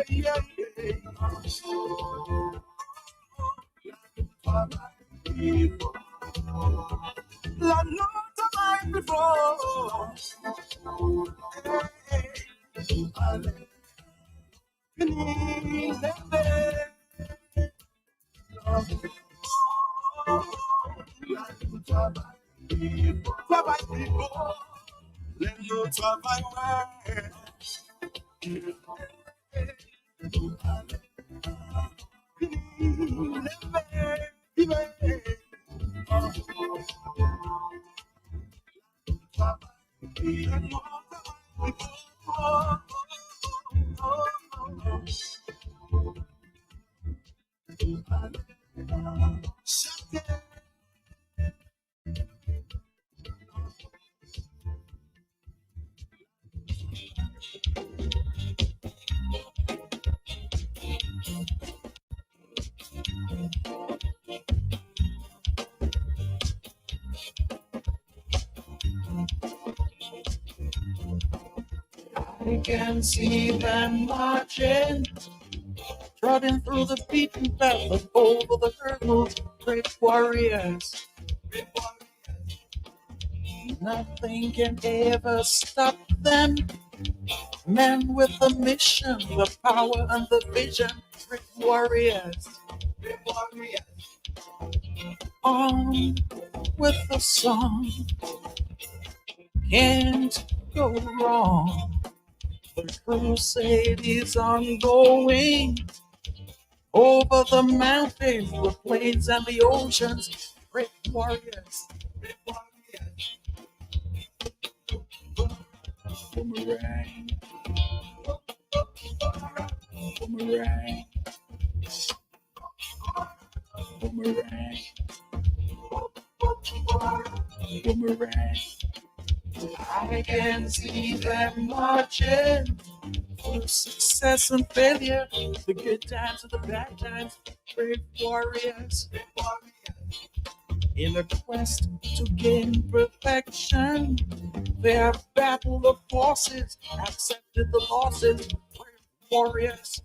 yeah, yeah. La nota mai before. I can see them marching, trotting through the beaten path of over the hurdles, great warriors. Nothing can ever stop them. Men with a mission, the power and the vision, great warriors. On with the song, can't go wrong. The crusade is ongoing. Over the mountains, the plains, and the oceans, great warriors. Boomerang. Boomerang. Boomerang. Boomerang. I can see them marching through success and failure, the good times and the bad times, brave warriors. In a quest to gain perfection, they have battled the forces, accepted the losses, brave warriors.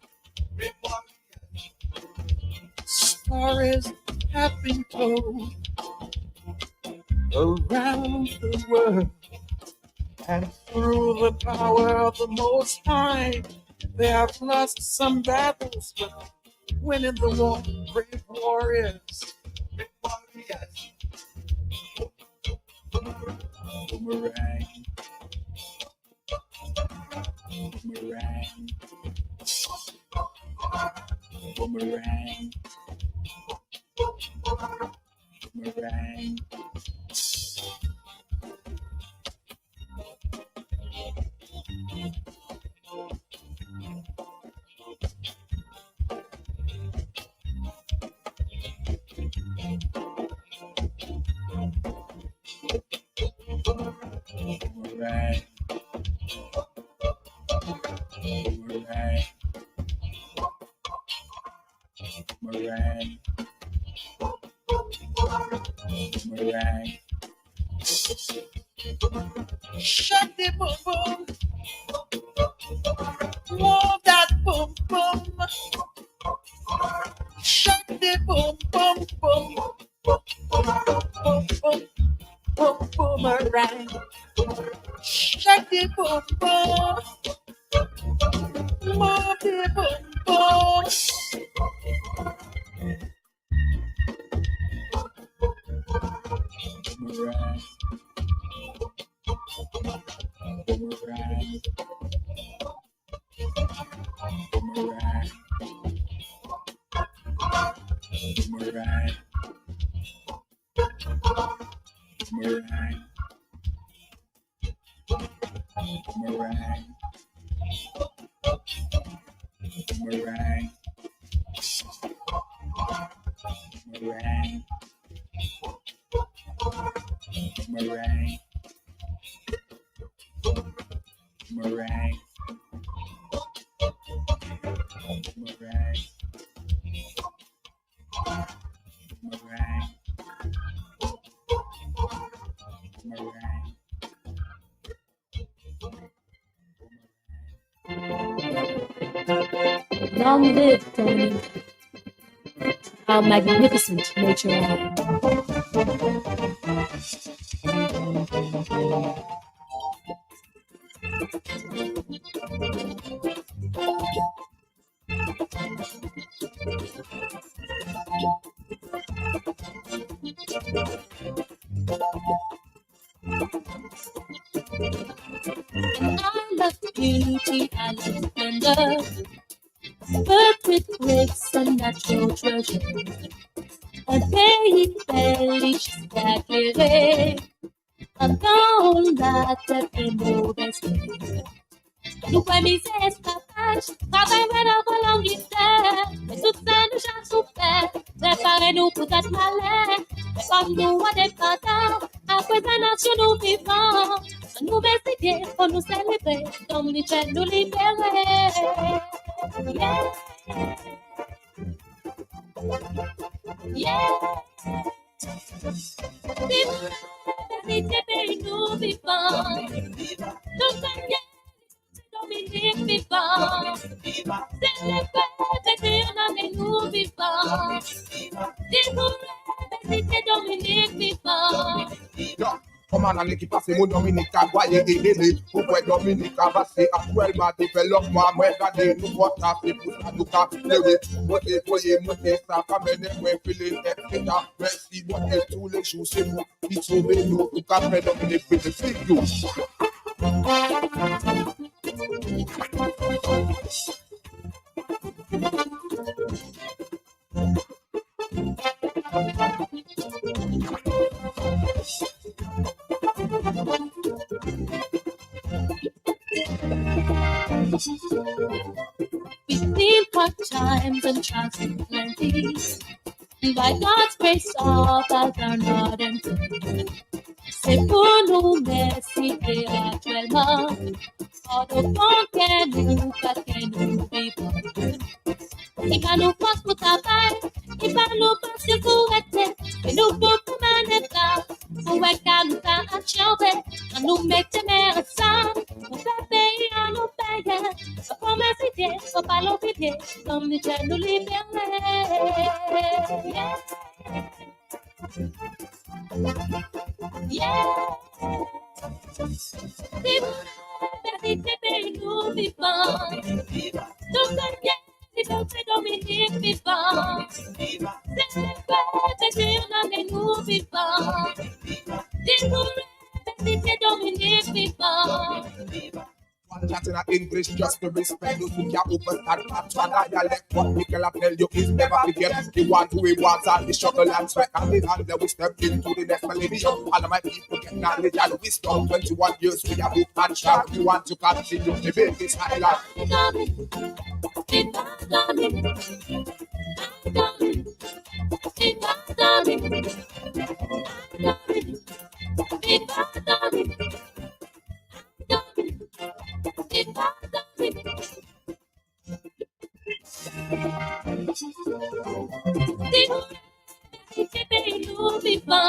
Stories have been told around the world, and through the power of the Most High, they have lost some battles, but winning the war, brave warriors. Boomerang. Boomerang. Boomerang. Boomerang. Boomerang. Boomerang. Boomerang. Boomerang. Shut the boom boom. Move that boom boom. Shut the boom boom boom. Boom boom boom boomerang. Shut the boom boom. Move the boom boom. Boomerang. Boomerang. Boomerang. Boomerang. Boomerang. Boomerang. Boomerang. Boomerang. Boomerang. Boomerang. Boomerang. Boomerang. Boomerang. Long live Tony, our magnificent nature eye. I love beauty, I love splendor, perfect grace and natural treasure. Un pays belli ci sta chiedere, la tête est mauvaise. Nous pouvons miser escapage, travailler dans vos languisseurs, mais tout ça nous a souffert, préparez-nous pour être malin, comme nous indépendants, après la nation nous vivons, nous décider pour nous célébrer, comme nous nous libérer. Yeah. Yeah. Vérité pays nous vivons, nous sommes Dominique vivant, c'est le peuple de nous vivant, c'est Dominique vivant. Come on, and keep passing mon Dominique à voyer et aider. Pourquoi Dominique a passé à pouvoir ma développement, moi garder nous voir taper pour ça nous cap lever. Moi voyez monter ça comme un moi filer etc. Merci moi tous les jours c'est vous qui sauvez nous pour qu'après Dominique peut se figure. We feel hard times and trials and plenty. By God's grace, all that are not empty. C'est pour nous merci actuellement. All the fun can nous, pas que nous vivons. Il va nous force pour travail, il va nous passer pour être, et nous pour permanent là, pour être qu'à nous faire un chauvet, à nous mettre mes ensemble, pour faire payer à nos payeurs, pour m'inviter, pour pas l'oublier, comme nous devons nous libérer. Yeah. Vérité pays nous vivons, nous sommes c'est Dominique vivant, c'est le peuple de nous vivant, c'est Dominique vivant. One chatting in English just to respect those who can't overstand that dialect. What we can tell you is never forget the one who rewards all the struggle and sweat. And then we step into the next millennium. All of my people get knowledge and wisdom. 21 years we have booked and shout. We want to continue to build this high life. Nous vivons,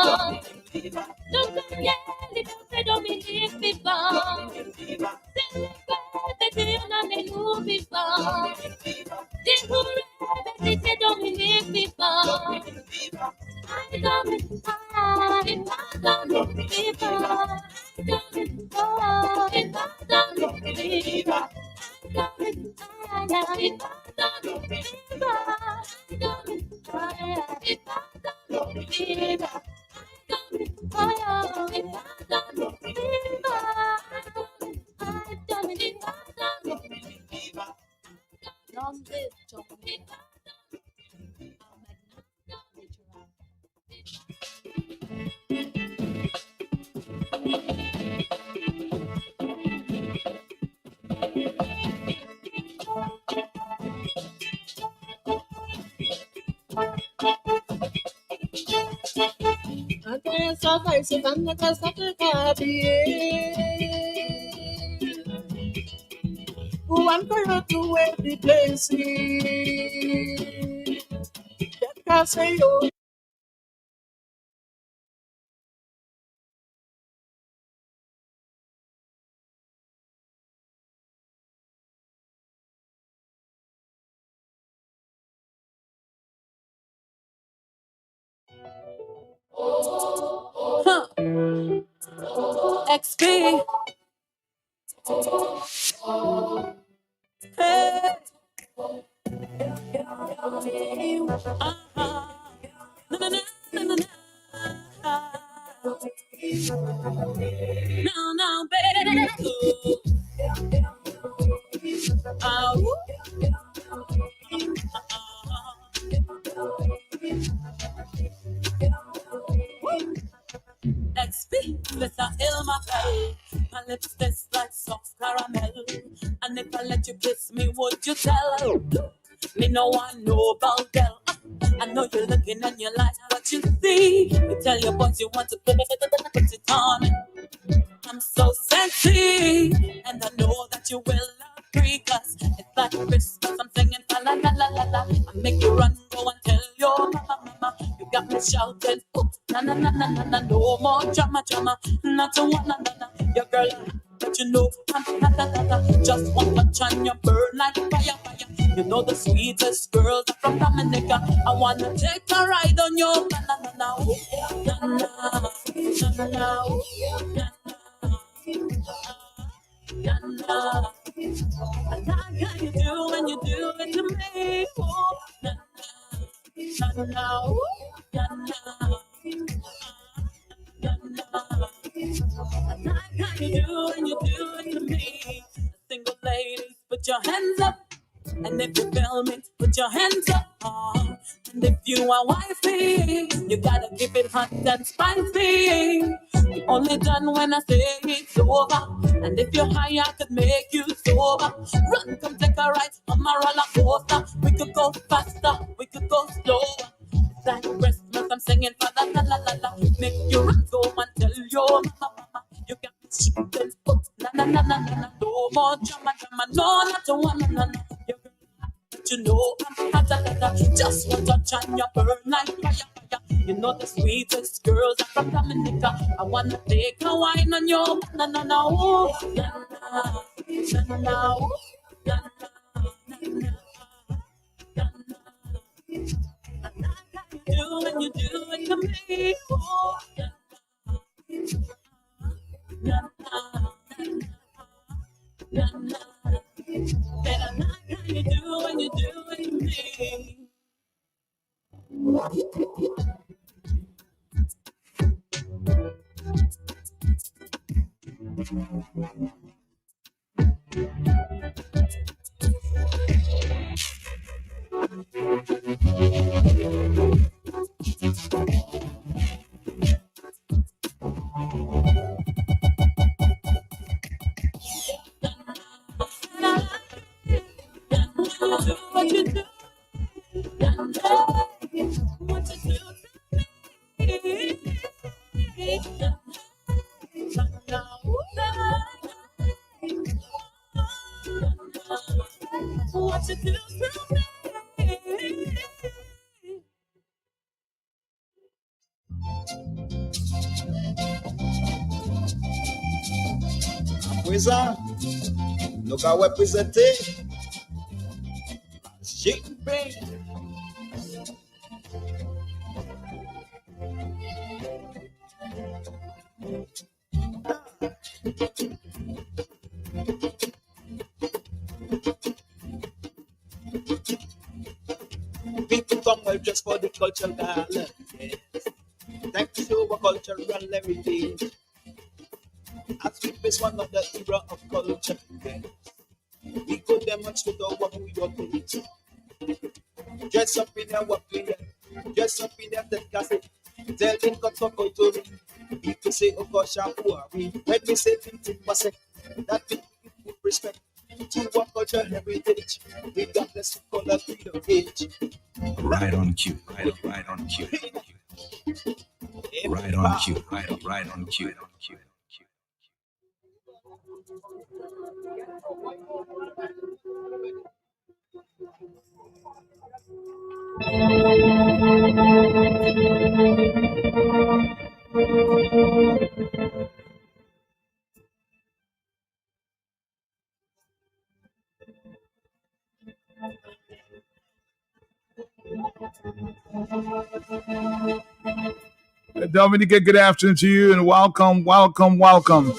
nous sommes les peuples Dominique vivants, c'est le peuple de nous vivants, c'est Dominique vivant. Long live Dominique. C'est dans la casa de Gabriel. One girl to every place. That can say, oh. Huh. XP. Hey. Uh-huh. Na, na, na, na, na, na. No, no, baby. Oh. XP, Mr. Ilma, my lips taste like soft caramel. And if I let you kiss me, would you tell? Me no one know about girl. I know you're looking and you like what you see. You tell your boys you want to put it on. I'm so sexy, and I know that you will agree, cause it's like Christmas, I'm singing la la la la la la. I make you run, go and tell your mama, mama. You got me shouting, ooh, na na na na na na. No more drama, drama, not to one na na na. Your girl, but you know I'm na na na na. Just one touch on your burn like fire, fire. You know the sweetest girls are from Dominica. I wanna take a ride on your na na na na, ooh, na na na na, ooh, na na. I like how you do when you do it to me. Oh, na na na, ooh, na na na na. I like how you do when you do it to me. Single ladies, put your hands up. And if you feel me, put your hands up. And if you are wifey, you gotta keep it hot and spicy. You only done when I say it's over. And if you're high, I could make you sober. Run, come take a ride on my roller coaster. We could go faster, we could go slower. It's like Christmas, I'm singing for the la la la la. Make you run, go and tell your mama, mama. You got me shooting, na na na na na na. No more drama, drama, no, not to one, na na na. You know I'm hot, just one touch on your burn like fire, fire. You know the sweetest girls are from Dominica. I wanna take a wine on your na na na, ooh, na na na na, ooh, na na na na. I like how you do when you do it to me, ooh, na na na na. And I like how you do when you do it to me. What you do, what you do to me. What you do to me. Wizard, look how represented. Shit, baby. People come well just for the cultural gala. Yes. Thanks to our cultural heritage. As we face one of the era of culture. Yes. We go demonstrate our we are doing. Dress up in our player. Dress up in the cassette. Telling cut for culture. People say, oh gosh, who are we? When we say things must say that we give respect to our cultural heritage. Regardless of color, creed, or age. Right on cue. Right on cue. Right on cue. Right on cue. Dominica, good afternoon to you and welcome, welcome, welcome.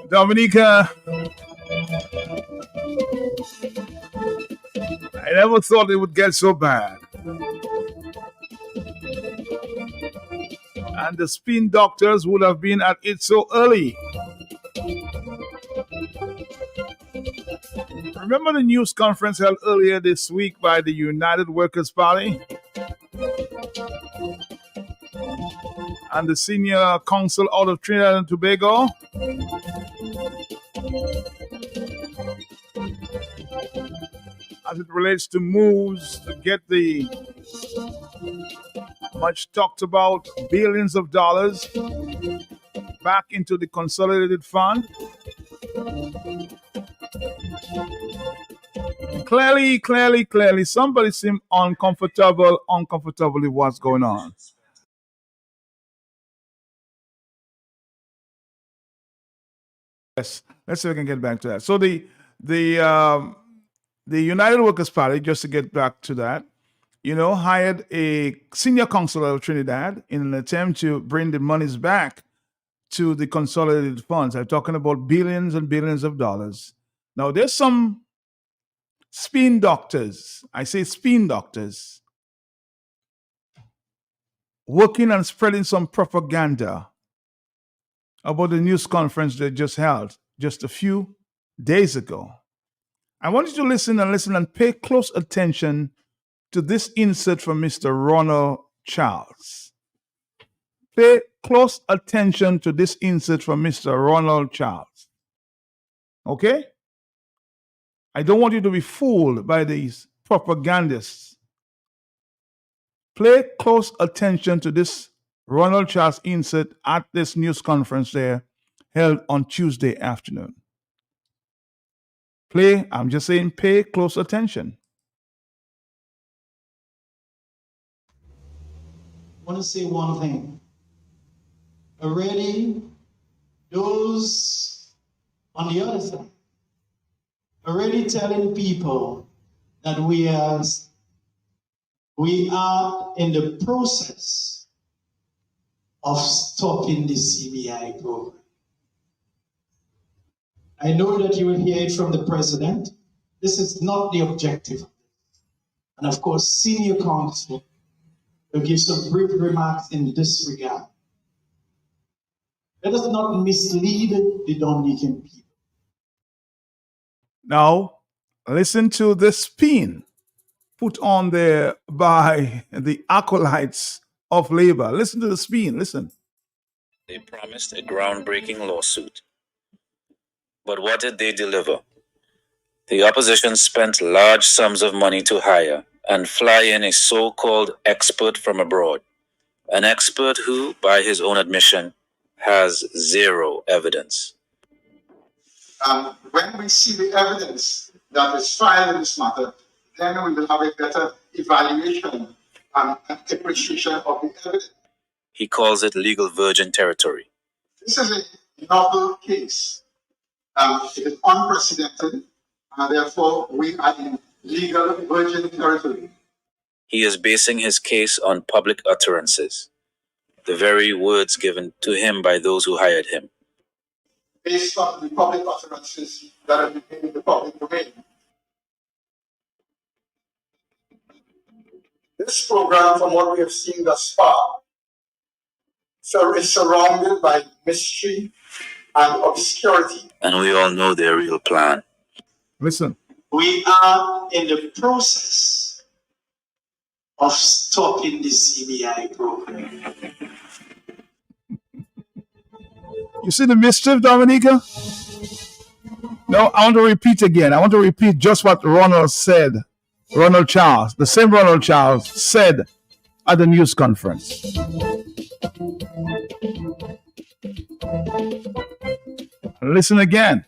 Dominica, I never thought it would get so bad. And the spin doctors would have been at it so early. Remember the news conference held earlier this week by the United Workers' Party and the senior counsel out of Trinidad and Tobago? As it relates to moves to get the much talked about billions of dollars back into the consolidated fund. Clearly, somebody seemed uncomfortable with what's going on. Yes, let's see if we can get back to that. So the United Workers' Party, just to get back to that, hired a senior counsel of Trinidad in an attempt to bring the monies back to the consolidated funds. I'm talking about billions and billions of dollars. Now, there's some spin doctors, I say spin doctors, working and spreading some propaganda about the news conference they just held just a few days ago. I want you to listen and pay close attention to this insert from Mr. Ronald Charles. Pay close attention to this insert from Mr. Ronald Charles. Okay? I don't want you to be fooled by these propagandists. Pay close attention to this Ronald Charles insert at this news conference there held on Tuesday afternoon. I'm just saying, pay close attention. I want to say one thing. Already, those on the other side, already telling people that we are in the process of stopping the CBI program. I know that you will hear it from the president. This is not the objective. And of course, senior counsel will give some brief remarks in this regard. Let us not mislead the Dominican people. Now, listen to the spin put on there by the acolytes of labor. Listen to the spin. Listen. They promised a groundbreaking lawsuit. But what did they deliver? The opposition spent large sums of money to hire and fly in a so-called expert from abroad. An expert who, by his own admission, has zero evidence. When we see the evidence that is filed in this matter, then we will have a better evaluation and appreciation of the evidence. He calls it legal virgin territory. This is a novel case. It is unprecedented, and therefore we are in legal virgin territory. He is basing his case on public utterances, the very words given to him by those who hired him. Based on the public utterances that have been in the public domain. This program, from what we have seen thus far, is surrounded by mystery and obscurity. And we all know their real plan. Listen. We are in the process of stopping the CBI program. You see the mischief, Dominica? No, I want to repeat again. I want to repeat just what Ronald said. Ronald Charles, the same Ronald Charles, said at the news conference. Listen again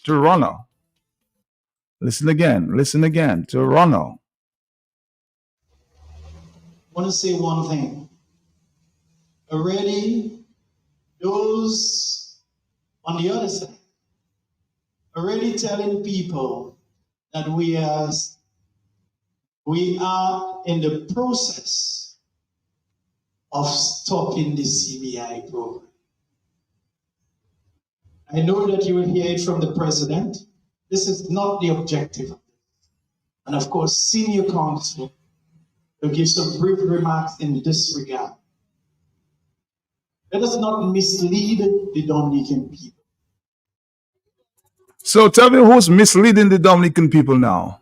to Ronald. Listen again to Ronald. I want to say one thing. Already, those on the other side, already telling people that we are in the process of stopping the CBI program. I know that you will hear it from the president. This is not the objective. And of course, senior counsel will give some brief remarks in this regard. Let us not mislead the Dominican people. So tell me who's misleading the Dominican people now?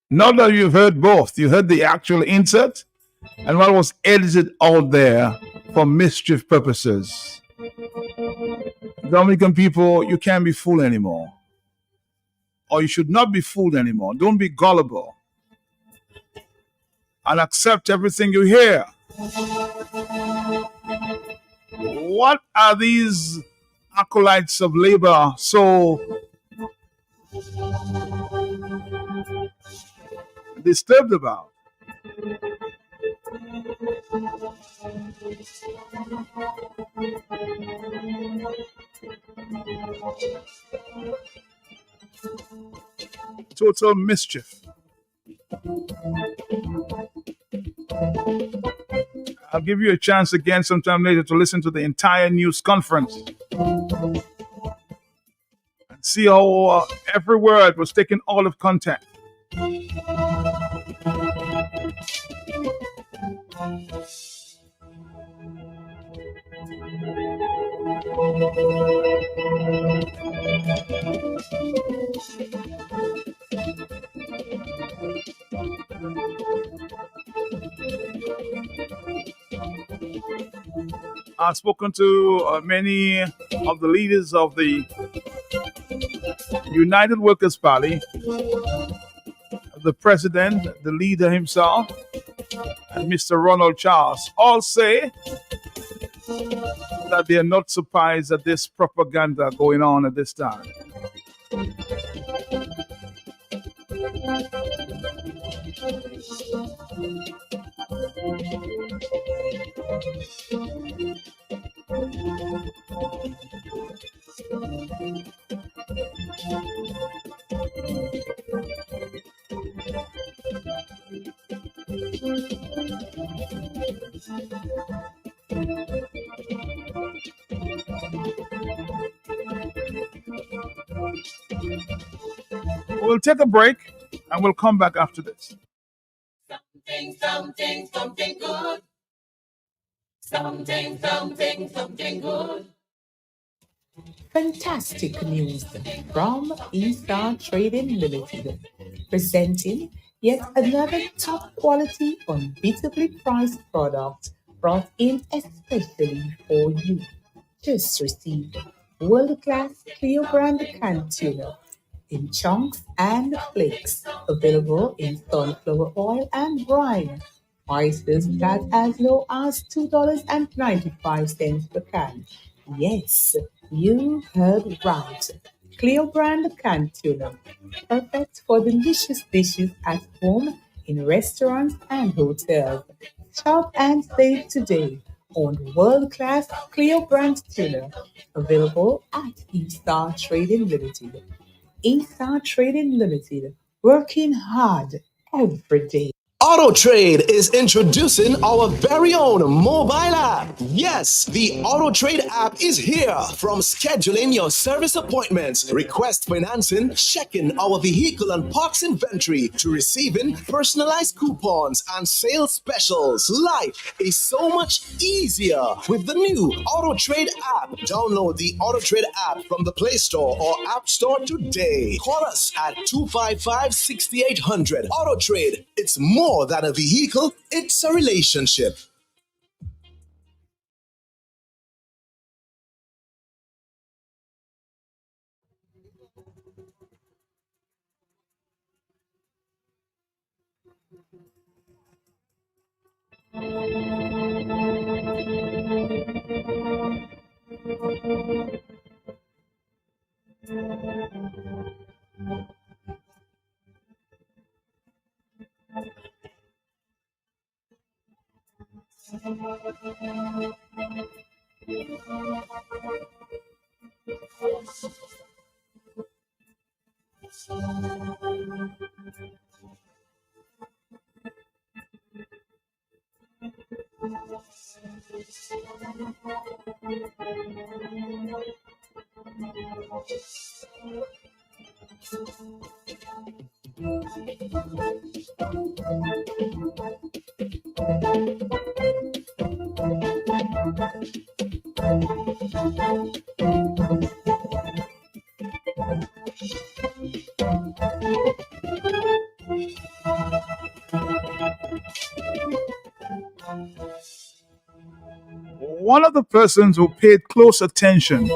Now that you've heard both, you heard the actual insert and what was edited out there for mischief purposes. Dominican people, you can't be fooled anymore. Or you should not be fooled anymore. Don't be gullible. And accept everything you hear. What are these acolytes of labor so disturbed about? Total mischief. I'll give you a chance again sometime later to listen to the entire news conference and see how every word was taken out of context. I've spoken to many of the leaders of the United Workers' Party, the president, the leader himself, and Mr. Ronald Charles. All say that they are not surprised at this propaganda going on at this time. We'll take a break and we'll come back after this. Something good. Something good. Fantastic news from Eaststar Trading Limited, presenting yet another top quality, unbeatably priced product brought in especially for you. Just received world-class Cleo brand canned tuna in chunks and flakes, available in sunflower oil and brine. Prices start as low as $2.95 per can. Yes, you heard right. Cleo brand canned tuna, perfect for delicious dishes at home, in restaurants and hotels. Shop and save today on world-class Cleo brand tuna, available at Eaststar Trading Limited. Eaststar Trading Limited, working hard every day. Auto Trade is introducing our very own mobile app. Yes, the Auto Trade app is here. From scheduling your service appointments, request financing, checking our vehicle and parts inventory, to receiving personalized coupons and sales specials. Life is so much easier with the new Auto Trade app. Download the Auto Trade app from the Play Store or App Store today. Call us at 255-6800. Auto Trade, it's more than a vehicle, it's a relationship. One of the persons who paid close attention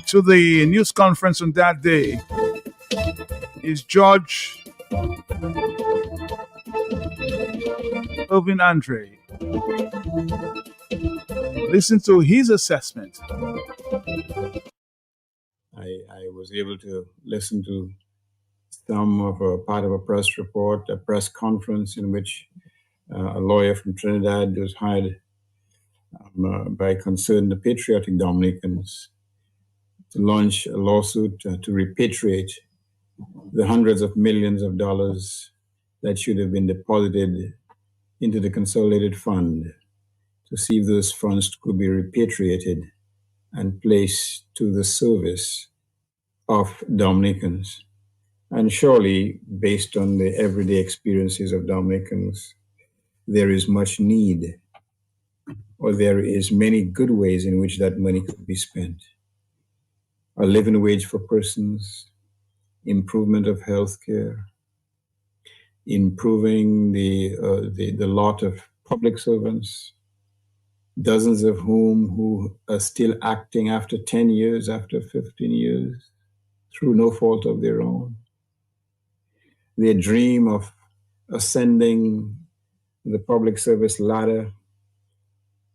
to the news conference on that day is George Irvin Andre. Listen to his assessment. I was able to listen to some of a part of a press report, a press conference in which a lawyer from Trinidad was hired by concerned patriotic Dominicans to launch a lawsuit to repatriate the hundreds of millions of dollars that should have been deposited into the consolidated fund, to see if those funds could be repatriated and placed to the service of Dominicans. And surely, based on the everyday experiences of Dominicans, there is much need, or there is many good ways in which that money could be spent. A living wage for persons, improvement of healthcare, improving the lot of public servants, dozens of whom who are still acting after 10 years, after 15 years, through no fault of their own. Their dream of ascending the public service ladder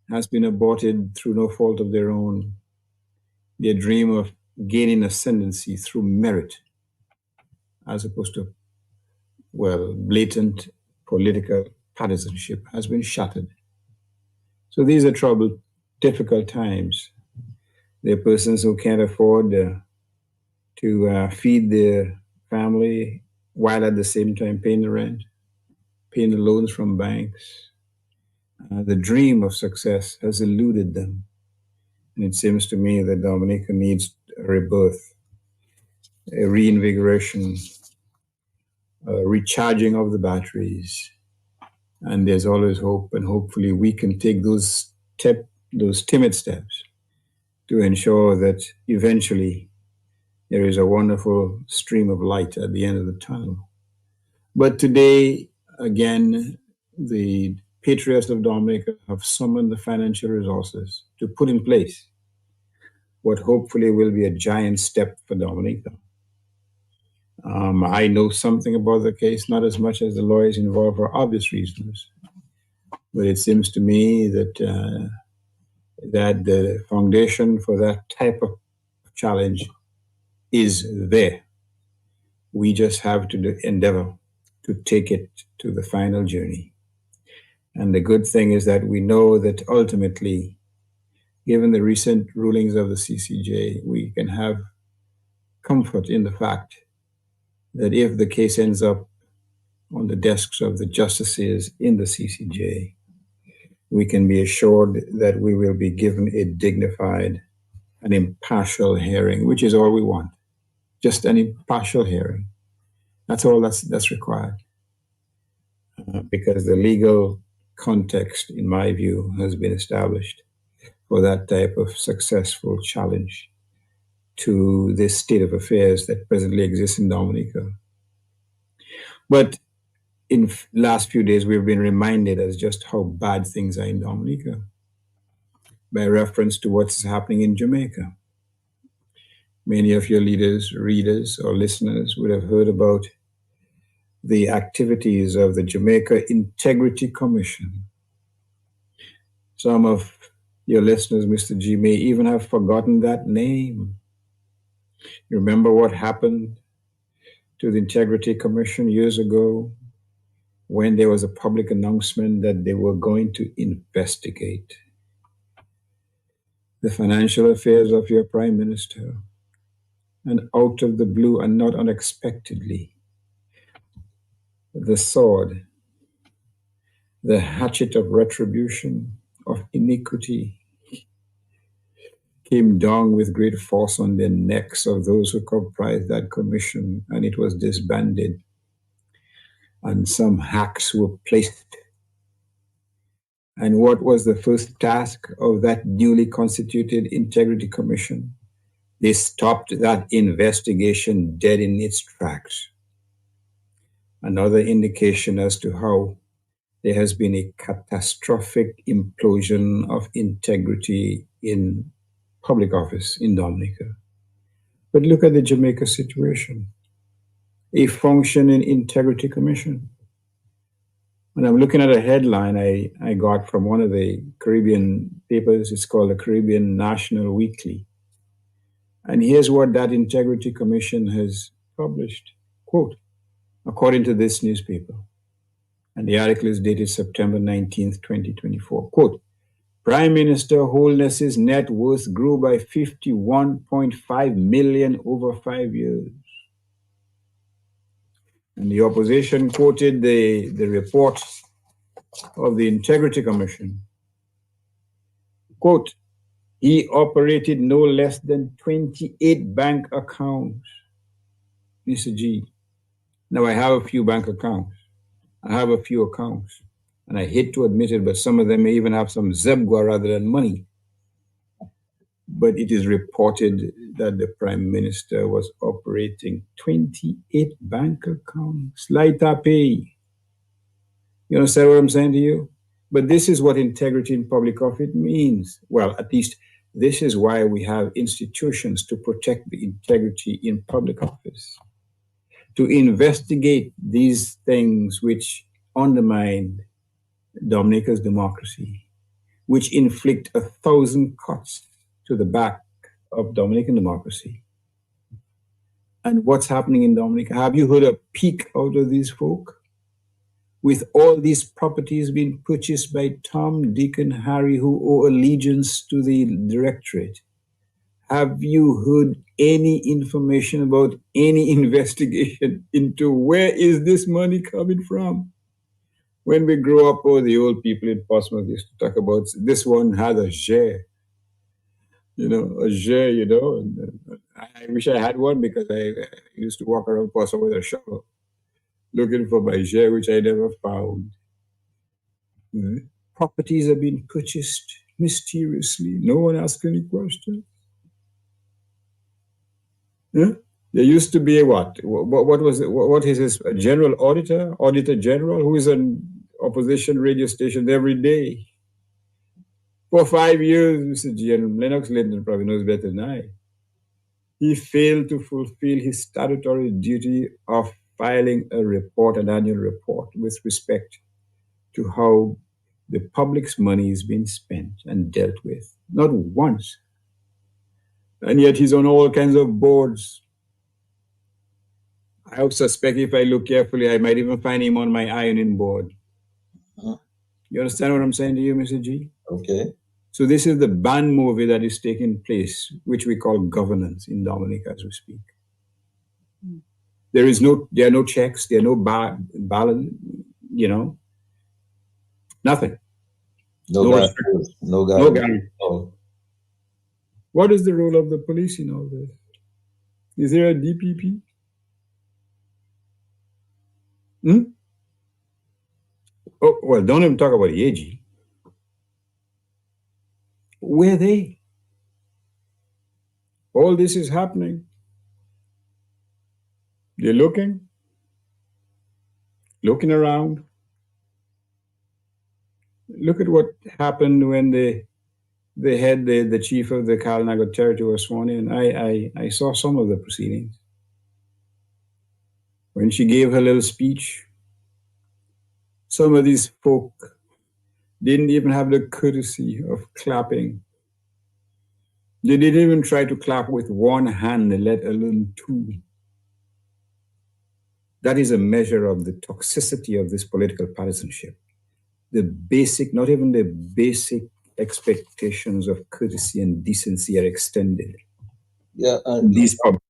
has been aborted through no fault of their own. Their dream of gaining ascendancy through merit, as opposed to, blatant political partisanship, has been shattered. So these are troubled, difficult times. There are persons who can't afford to feed their family while at the same time paying the rent, paying the loans from banks. The dream of success has eluded them. And it seems to me that Dominica needs a rebirth, a reinvigoration, a recharging of the batteries. And there's always hope, and hopefully we can take those timid steps to ensure that eventually there is a wonderful stream of light at the end of the tunnel. But today, again, the patriots of Dominica have summoned the financial resources to put in place what hopefully will be a giant step for Dominica. I know something about the case, not as much as the lawyers involved for obvious reasons, but it seems to me that that the foundation for that type of challenge is there. We just have to endeavor to take it to the final journey. And the good thing is that we know that ultimately, given the recent rulings of the CCJ, we can have comfort in the fact that if the case ends up on the desks of the justices in the CCJ, we can be assured that we will be given a dignified and impartial hearing, which is all we want. Just an impartial hearing. That's all that's required. Because the legal context, in my view, has been established for that type of successful challenge to this state of affairs that presently exists in Dominica. But in last few days, we've been reminded as just how bad things are in Dominica by reference to what's happening in Jamaica. Many of your leaders, readers, or listeners would have heard about the activities of the Jamaica Integrity Commission. Some of your listeners, Mr. G, may even have forgotten that name. You remember what happened to the Integrity Commission years ago when there was a public announcement that they were going to investigate the financial affairs of your Prime Minister, and out of the blue and not unexpectedly, the sword, the hatchet of retribution, of iniquity, came down with great force on the necks of those who comprised that commission, and it was disbanded. And some hacks were placed. And what was the first task of that newly constituted Integrity Commission? They stopped that investigation dead in its tracks. Another indication as to how there has been a catastrophic implosion of integrity in public office in Dominica. But look at the Jamaica situation. A functioning Integrity Commission. And I'm looking at a headline I got from one of the Caribbean papers. It's called the Caribbean National Weekly. And here's what that Integrity Commission has published. Quote, according to this newspaper, and the article is dated September 19th, 2024. Quote, Prime Minister Holness's net worth grew by 51.5 million over 5 years. And the opposition quoted the report of the Integrity Commission. Quote, he operated no less than 28 bank accounts. Mr. G. Now I have a few bank accounts. I have a few accounts. And I hate to admit it, but some of them may even have some Zebgwa rather than money. But it is reported that the Prime Minister was operating 28 bank accounts. Lighter pay. You understand what I'm saying to you? But this is what integrity in public office means. Well, at least this is why we have institutions to protect the integrity in public office, to investigate these things which undermine Dominica's democracy, which inflict 1,000 cuts to the back of Dominican democracy. And what's happening in Dominica? Have you heard a peek out of these folk? With all these properties being purchased by Tom, Dick, and Harry, who owe allegiance to the directorate, have you heard any information about any investigation into where is this money coming from? When we grow up, the old people in Portsmouth used to talk about this one had a share. A share, And I wish I had one because I used to walk around Portsmouth with a shovel looking for my share, which I never found. Properties have been purchased mysteriously. No one asked any questions. There used to be what was it? What is this? A general auditor general, who is on opposition radio station every day. For 5 years, Mr. G.N. Lennox Linton probably knows better than I. He failed to fulfill his statutory duty of filing an annual report with respect to how the public's money is being spent and dealt with. Not once. And yet he's on all kinds of boards. I would suspect if I look carefully, I might even find him on my ironing board. You understand what I'm saying to you, Mr. G? Okay. So this is the band movie that is taking place, which we call governance in Dominica as we speak. There are no checks, there are no balance, nothing. No guarantee. No. What is the role of the police in all this? Is there a DPP? Oh, well, don't even talk about the AG. Where are they? All this is happening. They're looking around. Look at what happened when the chief of the Kalinago territory was sworn in. I saw some of the proceedings. when she gave her little speech, some of these folk didn't even have the courtesy of clapping. They didn't even try to clap with one hand, let alone two. That is a measure of the toxicity of this political partisanship. The basic, not even the basic expectations of courtesy and decency are extended. Yeah, These public.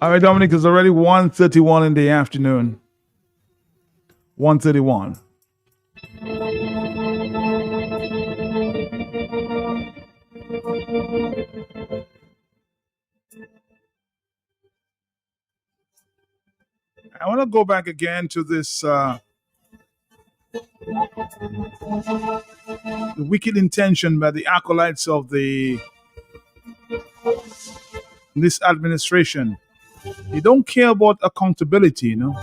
All right, Dominic, it's already 1:31 in the afternoon. 1:31. I want to go back again to this the wicked intention by the acolytes of this administration. They don't care about accountability, you know.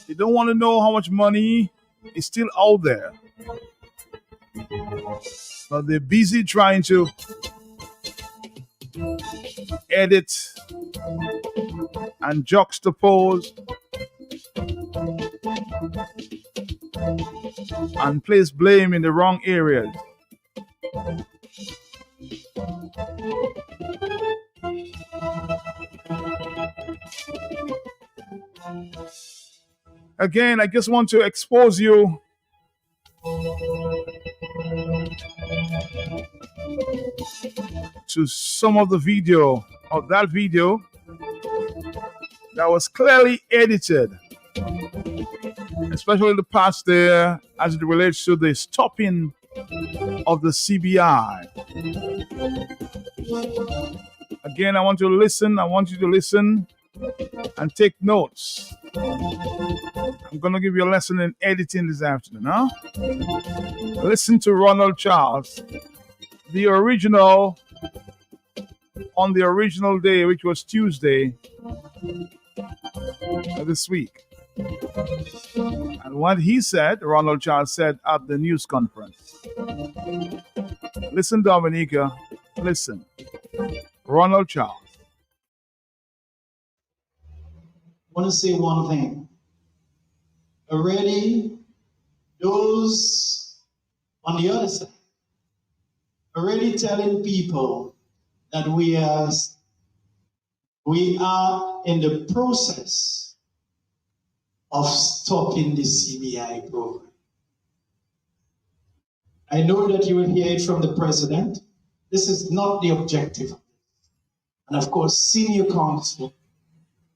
They don't want to know how much money is still out there. But they're busy trying to edit and juxtapose and place blame in the wrong areas. Again, I just want to expose you to some of the video of that video that was clearly edited, especially the parts there as it relates to the stopping of the CBI. Again, I want you to listen. I want you to listen and take notes. I'm going to give you a lesson in editing this afternoon. Huh? Listen to Ronald Charles, the original, on the original day, which was Tuesday this week. And what he said, Ronald Charles said at the news conference. Listen, Dominica, listen. Ronald Charles. I want to say one thing. Already, those on the other side, already telling people that we are in the process of stopping the CBI program. I know that you will hear it from the president. This is not the objective. And of course, senior counsel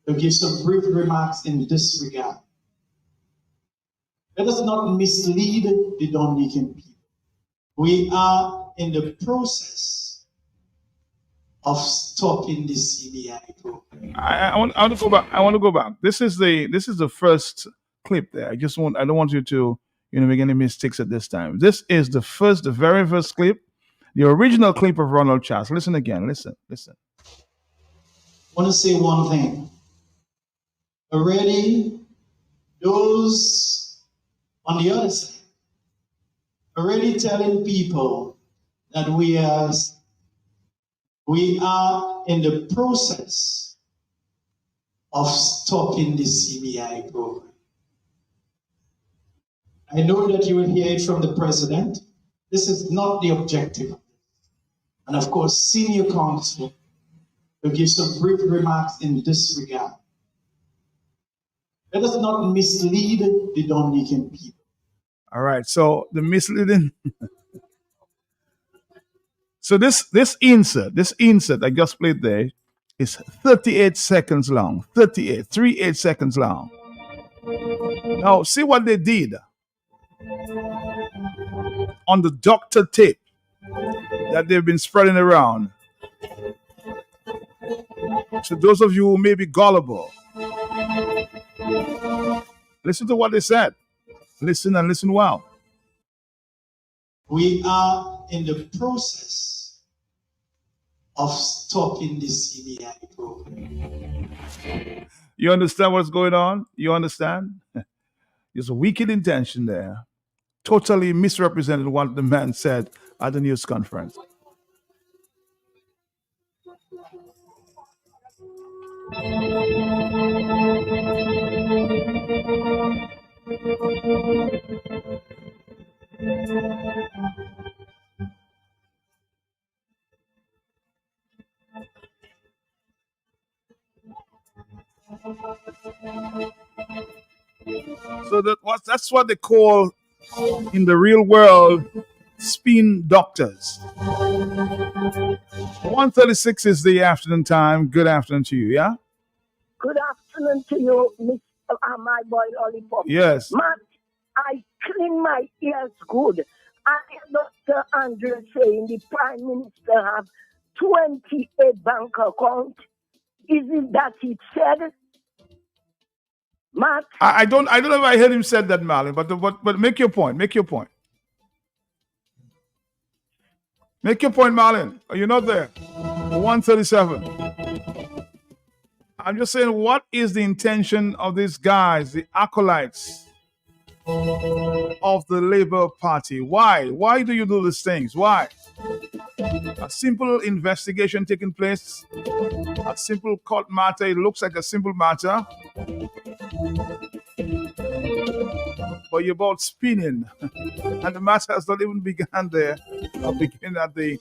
will give some brief remarks in this regard. Let us not mislead the Dominican people. We are in the process of stopping the CBI program. I want to go back. I want to go back. This is the first clip there. I don't want you to make any mistakes at this time. This is the very first clip, the original clip of Ronald Charles. Listen again. Listen. I want to say one thing. Already, those on the other side, already telling people that we are in the process of stopping the CBI program. I know that you will hear it from the president. This is not the objective. And of course, senior counsel will give some brief remarks in this regard. Let us not mislead the Dominican people. All right. So the misleading. So this insert I just played there is 38 seconds long. 38 seconds long. Now see what they did on the doctor tape that they've been spreading around. So those of you who may be gullible, listen to what they said. Listen and listen well. We are in the process of stopping the CBI program. You understand what's going on? You understand? There's a wicked intention there. Totally misrepresented what the man said at the news conference. So that's what they call in the real world spin doctors. 1:36 is the afternoon time. Good afternoon to you, yeah? Good afternoon to you, Miss my boy Lollipop. Yes. Man, I clean my ears good. I heard Dr. Andrew saying the Prime Minister have 28 bank accounts. Is it that he said? Matt? I don't know if I heard him said that, Marlon, but make your point. Make your point. Make your point, Marlon. Are you not there? 1:37. I'm just saying, what is the intention of these guys, the acolytes of the Labour Party? Why? Why do you do these things? Why? A simple investigation taking place, a simple court matter. It looks like a simple matter, but you're about spinning, and the matter has not even begun there, or begin at the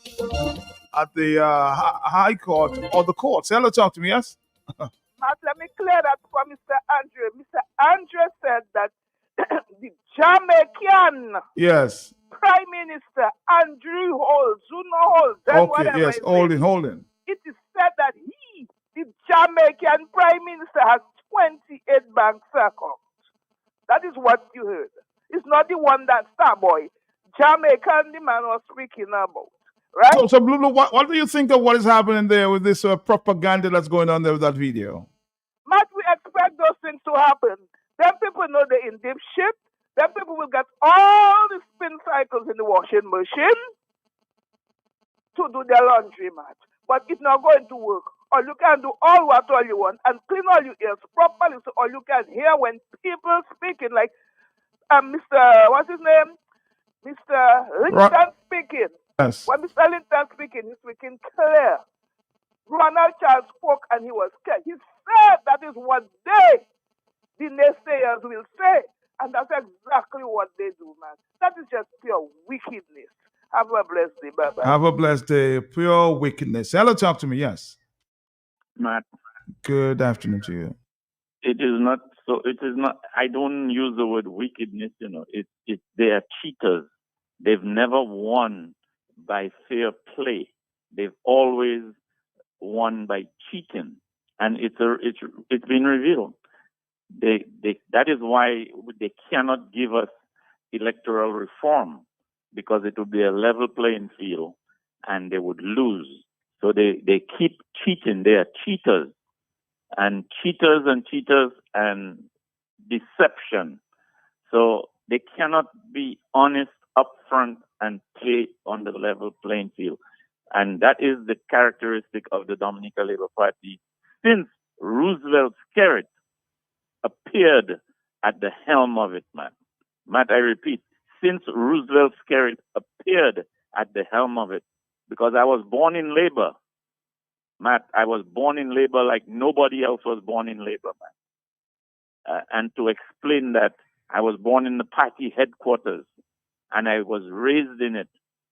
High Court or the courts. Hello, talk to me, yes? Matt, let me clear that for Mr. Andrew. Mr. Andrew said that the Jamaican Prime Minister Andrew Holmes, okay, yes, Holden. It is said that he, the Jamaican Prime Minister, has 28 bank accounts. That is what you heard. It's not the one that Starboy, Jamaican, the man was speaking about. Right? So Blue, what do you think of what is happening there with this propaganda that's going on there with that video? Matt, we expect those things to happen. Then people know they're in deep shit. Then people will get all the spin cycles in the washing machine to do their laundry, Matt. But it's not going to work. Or you can do all you want and clean all your ears properly, so all you can hear when people speaking, like Mr. What's his name? Mr. Linton speaking. Yes. When Mr. Linton speaking, he's speaking clear. Ronald Charles spoke and he was clear. He said that is what the naysayers will say. And that's exactly what they do, man. That is just pure wickedness. Have a blessed day. Bye-bye. Have a blessed day. Pure wickedness. Hello, talk to me. Yes. Matt. Good afternoon to you. It is not so. It is not. I don't use the word wickedness. They are cheaters. They've never won by fair play. They've always won by cheating, and it's been revealed. That is why they cannot give us electoral reform, because it would be a level playing field, and they would lose. So they keep cheating. They are cheaters, and deception. So they cannot be honest upfront and play on the level playing field. And that is the characteristic of the Dominica Labour Party since Roosevelt Skerritt appeared at the helm of it, Matt. Matt, I repeat, since Roosevelt Skerritt appeared at the helm of it, because I was born in labor. Matt, I was born in labor like nobody else was born in labor, Matt. And to explain that, I was born in the party headquarters, and I was raised in it,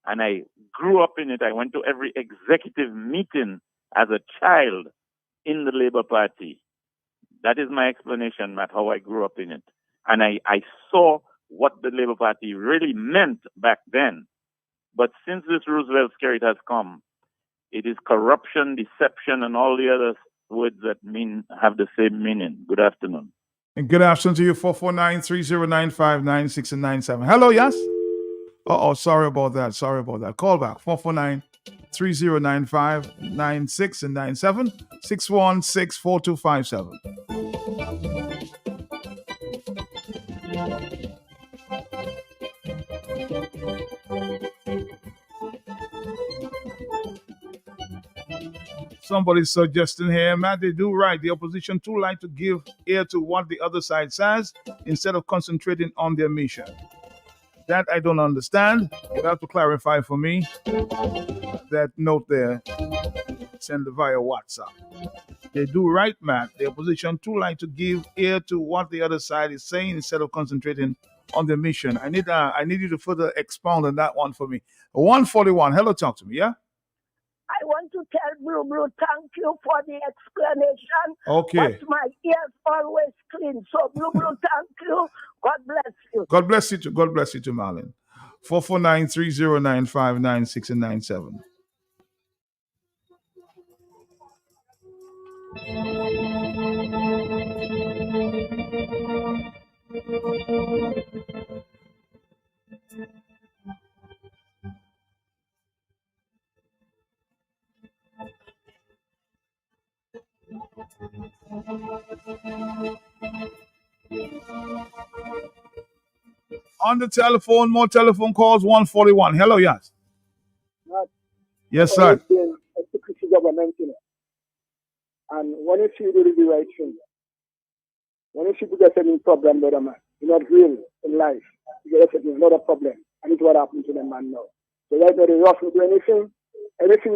and I grew up in it. I went to every executive meeting as a child in the Labour Party. That is my explanation, Matt, how I grew up in it. And I saw what the Labour Party really meant back then. But since this Roosevelt Skerritt has come, it is corruption, deception, and all the other words that have the same meaning. Good afternoon. And good afternoon to you, 449-3095-96 and 97. Hello, yes? Sorry about that. Call back, 449-3095-96 and 97, 616-4257. Somebody's suggesting here, Matt, they do right. The opposition too like to give ear to what the other side says instead of concentrating on their mission. That I don't understand. You have to clarify for me. That note there, send it via WhatsApp. They do right, Matt. The opposition too like to give ear to what the other side is saying instead of concentrating on their mission. I need you to further expound on that one for me. 141. Hello, talk to me. Yeah. I want to tell Blue Blue, thank you for the explanation. Okay. But my ears always clean. So Blue Blue, thank you. God bless you. God bless you too. God bless you too, Marlon. 449-3095-96 and 97. On the telephone, more telephone calls, 141. Hello, yes. Yes, sir. It's government, you know. And when you see you do the right thing, when you see you get any problem, brother man, you're not real in life. You get it's not a problem. And it's what happened to them man now. So right now they rush to do anything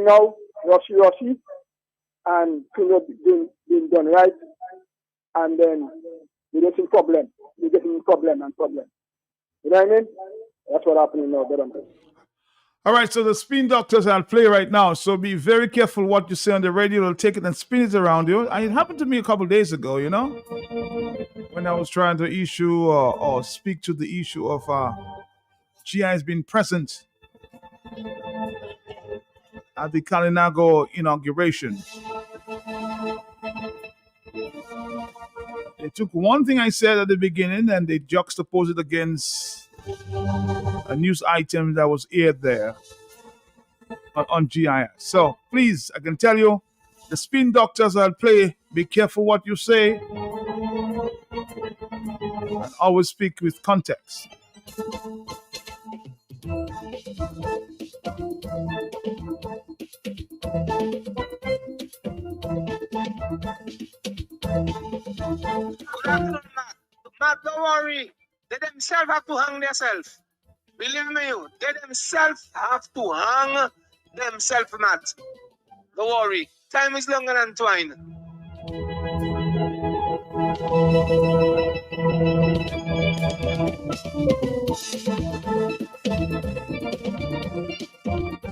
now, rushy, and things are being done right. And then you get some problem. You get some problem. You know what I mean? That's what happening now, brother man. All right, so the spin doctors are at play right now. So be very careful what you say on the radio. They'll take it and spin it around you. And it happened to me a couple of days ago, you know, when I was trying to issue or speak to the issue of GIs being present at the Kalinago inauguration. They took one thing I said at the beginning and they juxtaposed it against a news item that was aired there on GIS. So please, I can tell you, the spin doctors are at play. Be careful what you say. And always speak with context. Matt, don't worry. They themselves have to hang themselves. Believe me, they themselves have to hang themselves, Matt. Don't worry. Time is longer than twine.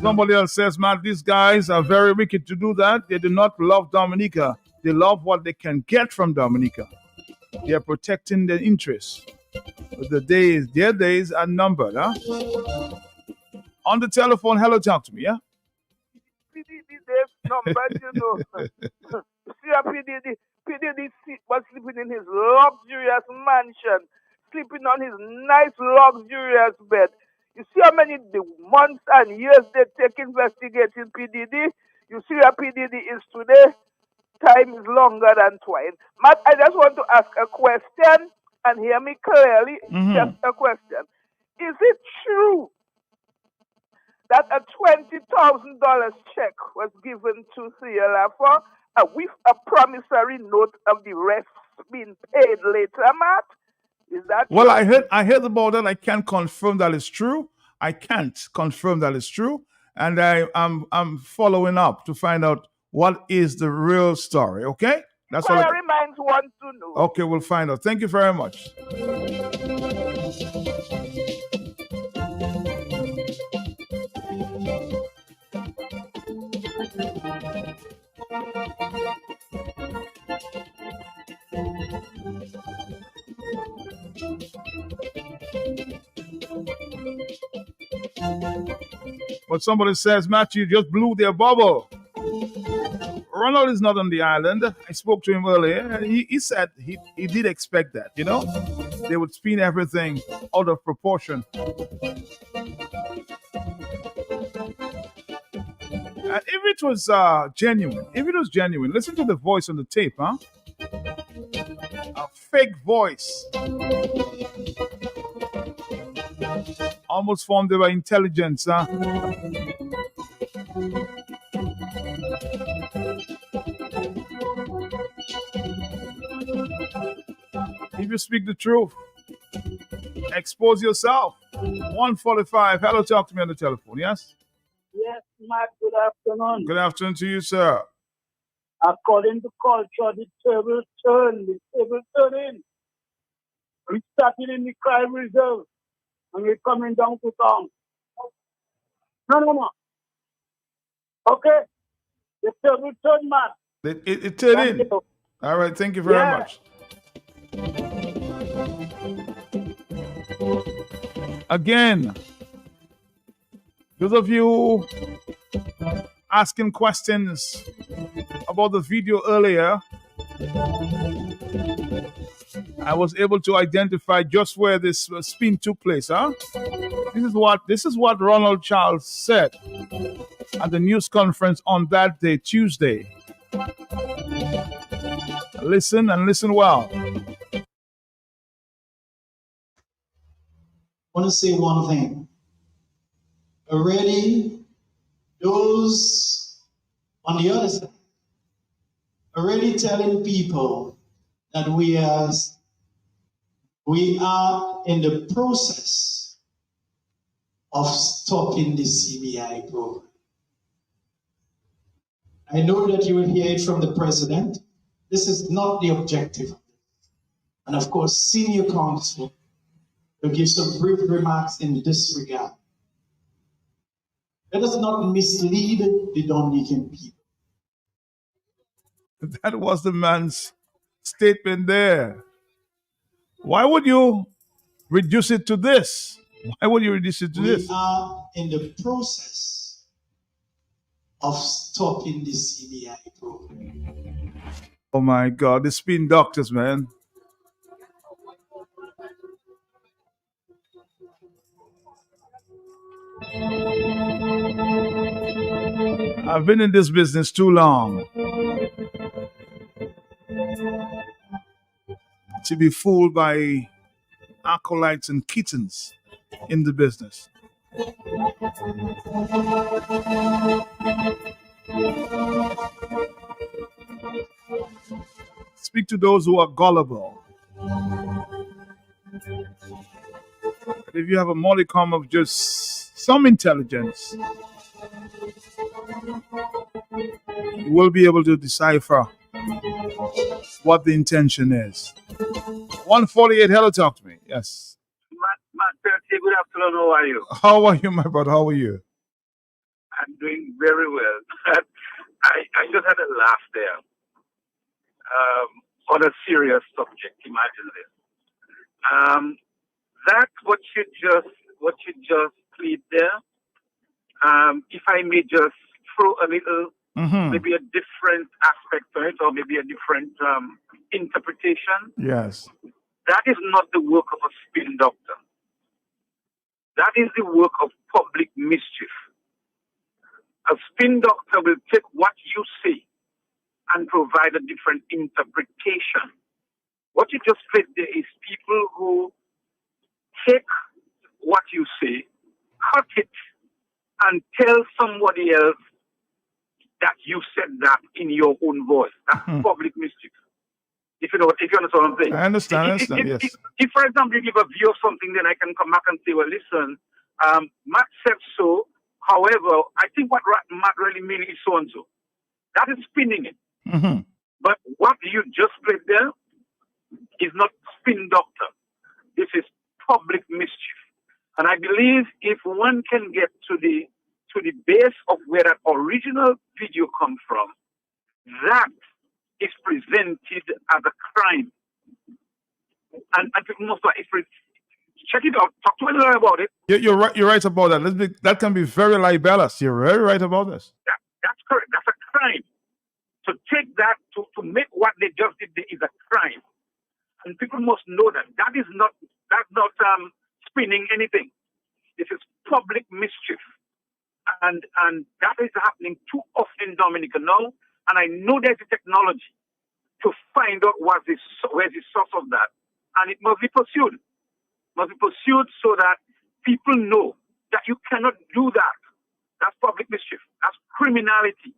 Somebody else says, Matt, these guys are very wicked to do that. They do not love Dominica. They love what they can get from Dominica. They are protecting their interests. But their days are numbered, huh? On the telephone, hello, talk to me, yeah? PDD days numbered, you know. See a PDD was sleeping in his luxurious mansion, sleeping on his nice luxurious bed. You see how many months and years they take investigating PDD? You see where PDD is today? Time is longer than twine. Matt, I just want to ask a question and hear me clearly. Just a question. Is it true that a $20,000 check was given to CLF with a promissory note of the rest being paid later, Matt? Is that well, true? I heard about that. I can't confirm that it's true. I can't confirm that it's true. And I'm following up to find out what is the real story, okay? That's what Inquiry minds want to know. Okay, we'll find out. Thank you very much. But somebody says, Matthew just blew their bubble. Ronald is not on the island. I spoke to him earlier, and he said he did expect that, you know? They would spin everything out of proportion. And if it was genuine, listen to the voice on the tape, huh? A fake voice. Almost formed by intelligence, huh? If you speak the truth, expose yourself. 145. Hello, talk to me on the telephone. Yes? Yes, Matt, good afternoon. Good afternoon to you, sir. According to culture, the table turning. We started in the crime reserve and we're coming down to town. No. Okay? The table turn, Matt. It turned in. All right, thank you very much. Again, those of you asking questions about the video earlier, I was able to identify just where this spin took place. This is what Ronald Charles said at the news conference on that day, Tuesday. Listen and listen well. I want to say one thing. Already, those on the other side, already telling people that we are in the process of stopping the CBI program. I know that you will hear it from the president. This is not the objective. And of course, senior counsel will give some brief remarks in this regard. Let us not mislead the Dominican people. That was the man's statement there. Why would you reduce it to this? Why would you reduce it to this? We are in the process of stopping the CBI program. Oh my God, the spin doctors, man. I've been in this business too long to be fooled by acolytes and kittens in the business. Speak to those who are gullible. If you have a modicum of just some intelligence, you will be able to decipher what the intention is. 148, hello, talk to me. Yes. Matt Percy, good afternoon. How are you? How are you, my brother? How are you? I'm doing very well. I just had a laugh there. On a serious subject, imagine this. That's what you just plead there. If I may just throw a little, maybe a different aspect to it, or maybe a different interpretation. Yes. That is not the work of a spin doctor. That is the work of public mischief. A spin doctor will take what you say and provide a different interpretation. What you just played there is people who take what you say, cut it, and tell somebody else that you said that in your own voice. That's public mischief. If you understand what I'm saying. I understand, yes. If, for example, you give a view of something, then I can come back and say, well, listen, Matt said so. However, I think what Matt really means is so and so. That is spinning it. But what you just played there is not spin doctor. This is public mischief. And I believe if one can get to the base of where that original video comes from, that is presented as a crime. And people must check it out. Talk to anyone about it. You're right. You're right about that. That can be very libelous. You're very right about this. That's correct. That's a crime. To take that to make what they just did is a crime, and people must know that that's not spinning anything. This is public mischief, and that is happening too often in Dominica now. And I know there's a technology to find out where's the source of that, and it must be pursued. Must be pursued so that people know that you cannot do that. That's public mischief. That's criminality.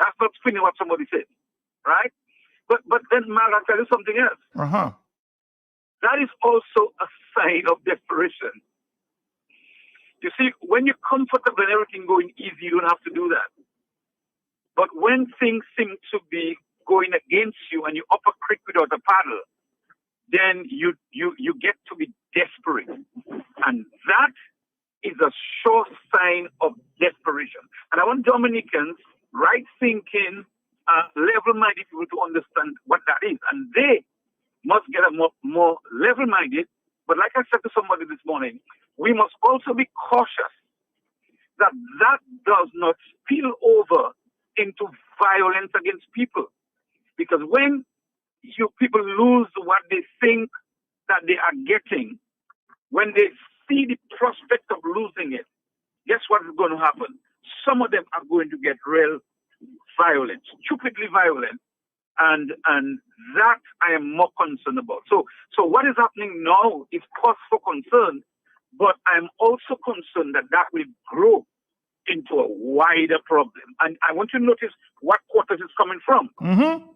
That's not spinning what somebody said, right? But then, Mark, I'll tell you something else. Uh-huh. That is also a sign of desperation. You see, when you're comfortable and everything going easy, you don't have to do that. But when things seem to be going against you and you up a creek without a paddle, then you get to be desperate. And that is a sure sign of desperation. And I want Dominicans, right-thinking, level-minded people to understand what that is. And they must get a more level-minded. But like I said to somebody this morning, we must also be cautious that does not spill over into violence against people. Because when people lose what they think that they are getting, when they see the prospect of losing it, guess what is going to happen? Some of them are going to get real violent, stupidly violent, and that I am more concerned about. So what is happening now is cause for concern, but I'm also concerned that will grow into a wider problem. And I want you to notice what quarters it's coming from. Mm-hmm.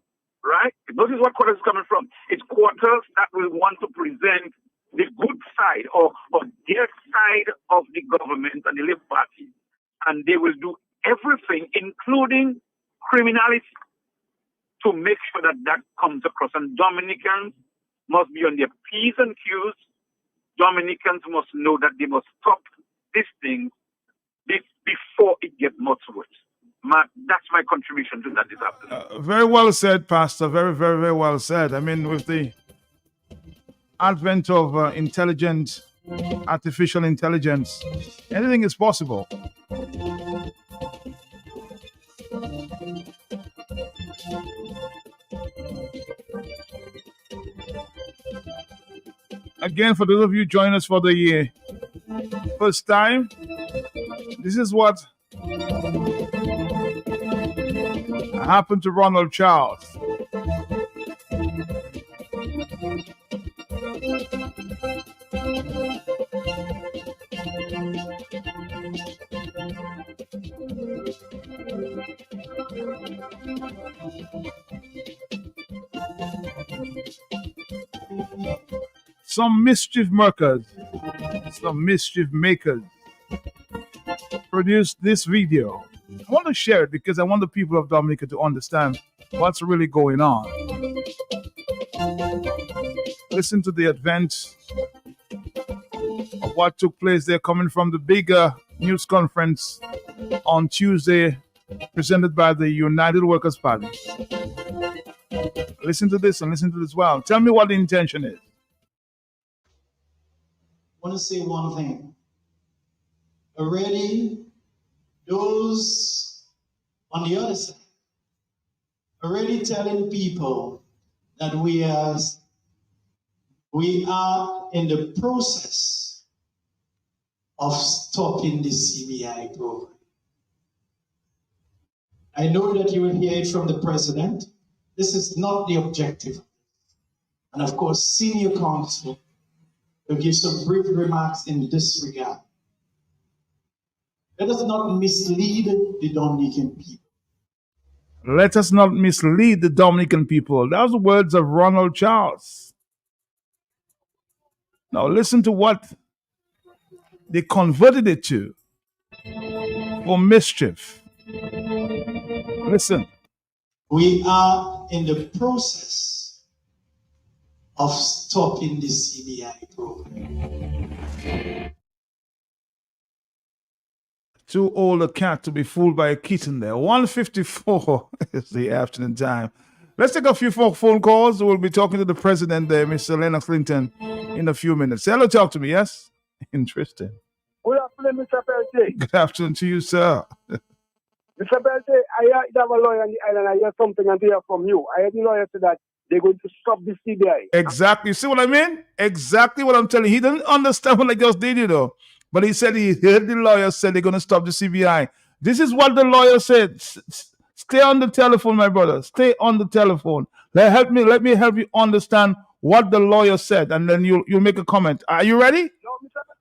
Right? Notice what quarters it's coming from. It's quarters that will want to present the good side or their side of the government and the Labour Party. And they will do everything, including criminality, to make sure that comes across. And Dominicans must be on their P's and Q's. Dominicans must know that they must stop these things before it gets much worse. That's my contribution to that this afternoon. Very well said, Pastor. Very, very, very well said. I mean, with the advent of artificial intelligence, anything is possible. Again, for those of you joining us for the first time, this is what happened to Ronald Charles. Some mischief makers produced this video. I want to share it because I want the people of Dominica to understand what's really going on. Listen to the event of what took place there, coming from the bigger news conference on Tuesday presented by the United Workers' Party. Listen to this and listen to this well. Tell me what the intention is. I want to say one thing. Already, those on the other side, already telling people that we are in the process of stopping the CBI program. I know that you will hear it from the president. This is not the objective. And of course, senior counsel will give some brief remarks in this regard. Let us not mislead the Dominican people. Let us not mislead the Dominican people. That was the words of Ronald Charles. Now listen to what they converted it to for mischief. Listen. We are in the process of stopping the CBI program. Too old a cat to be fooled by a kitten there. 1:54 is the afternoon time. Let's take a few phone calls. We'll be talking to the president there, Mr. Lennox Clinton, in a few minutes. Hello, talk to me, yes? Interesting. Good afternoon, Mr. Peltier. Good afternoon to you, sir. Mr. Peltier, I have a lawyer on the island. I have something to hear from you. I heard the lawyer say that they're going to stop the CBI. Exactly. See what I mean? Exactly what I'm telling you. He didn't understand what I just did, you know. But he said he heard the lawyer said they're going to stop the CBI. This is what the lawyer said. Stay on the telephone, my brother. Stay on the telephone. Let me help you understand what the lawyer said, and then you'll make a comment. Are you ready?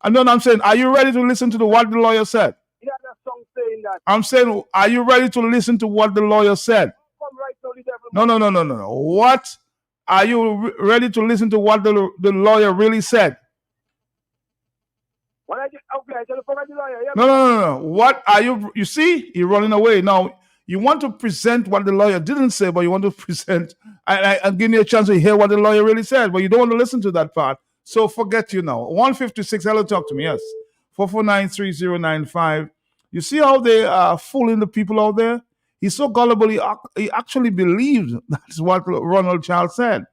No, I'm saying, are you ready to listen to what the lawyer said? Yeah, that song saying that. I'm saying, are you ready to listen to what the lawyer said? Come right now, the devil No. What are you ready to listen to what the lawyer really said? No. What are you see? You're running away. Now, you want to present what the lawyer didn't say, but you want to present, and give me a chance to hear what the lawyer really said, but you don't want to listen to that part. So forget you now. 156, hello, talk to me, yes. 4493095. You see how they are fooling the people out there? He's so gullible, he actually believed that's what Ronald Charles said.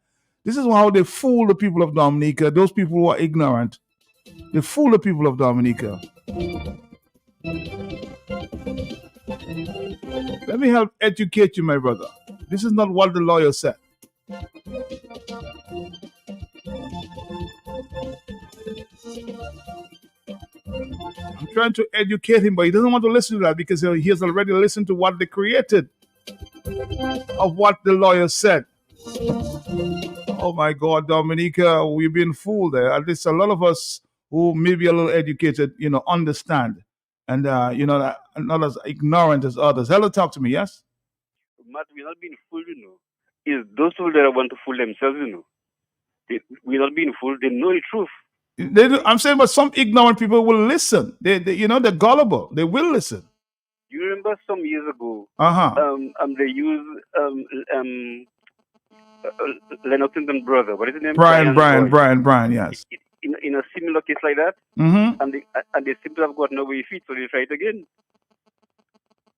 This is how they fool the people of Dominica, those people who are ignorant. They fool the people of Dominica. Let me help educate you, my brother. This is not what the lawyer said. I'm trying to educate him, but he doesn't want to listen to that because he has already listened to what they created of what the lawyer said. Oh my God, Dominica, we've been fooled there. At least a lot of us who may be a little educated, understand. And, not as ignorant as others. Hello, talk to me, yes? Matt, we're not being fooled, It's those people that want to fool themselves, We're not being fooled. They know the truth. They do, I'm saying, but some ignorant people will listen. They're gullible. They will listen. You remember some years ago, they used Lennox and brother. What is his name? Brian, yes. In a similar case like that, and they seem to have gotten away with it, so they try it again.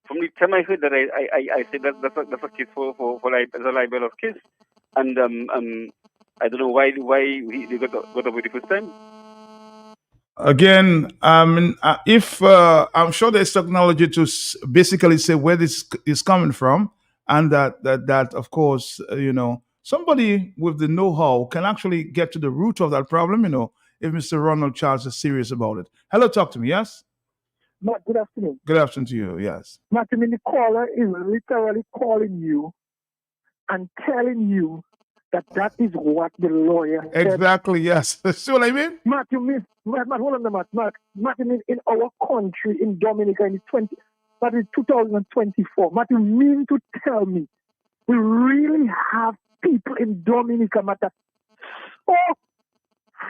From the time I heard that, I said that's a case for a libel of case, and I don't know why they got away the first time. Again, if I'm sure there's technology to basically say where this is coming from, and that of course, somebody with the know-how can actually get to the root of that problem, if Mr. Ronald Charles is serious about it. Hello, talk to me, yes? Matt, good afternoon. Good afternoon to you, yes. Matt, the caller is literally calling you and telling you that is what the lawyer said. Exactly, yes. See what I mean? Matt, hold on a minute, Matt, you mean in our country, in Dominica, in 2024, Matt, you mean to tell me we really have people in Dominica, Matt, that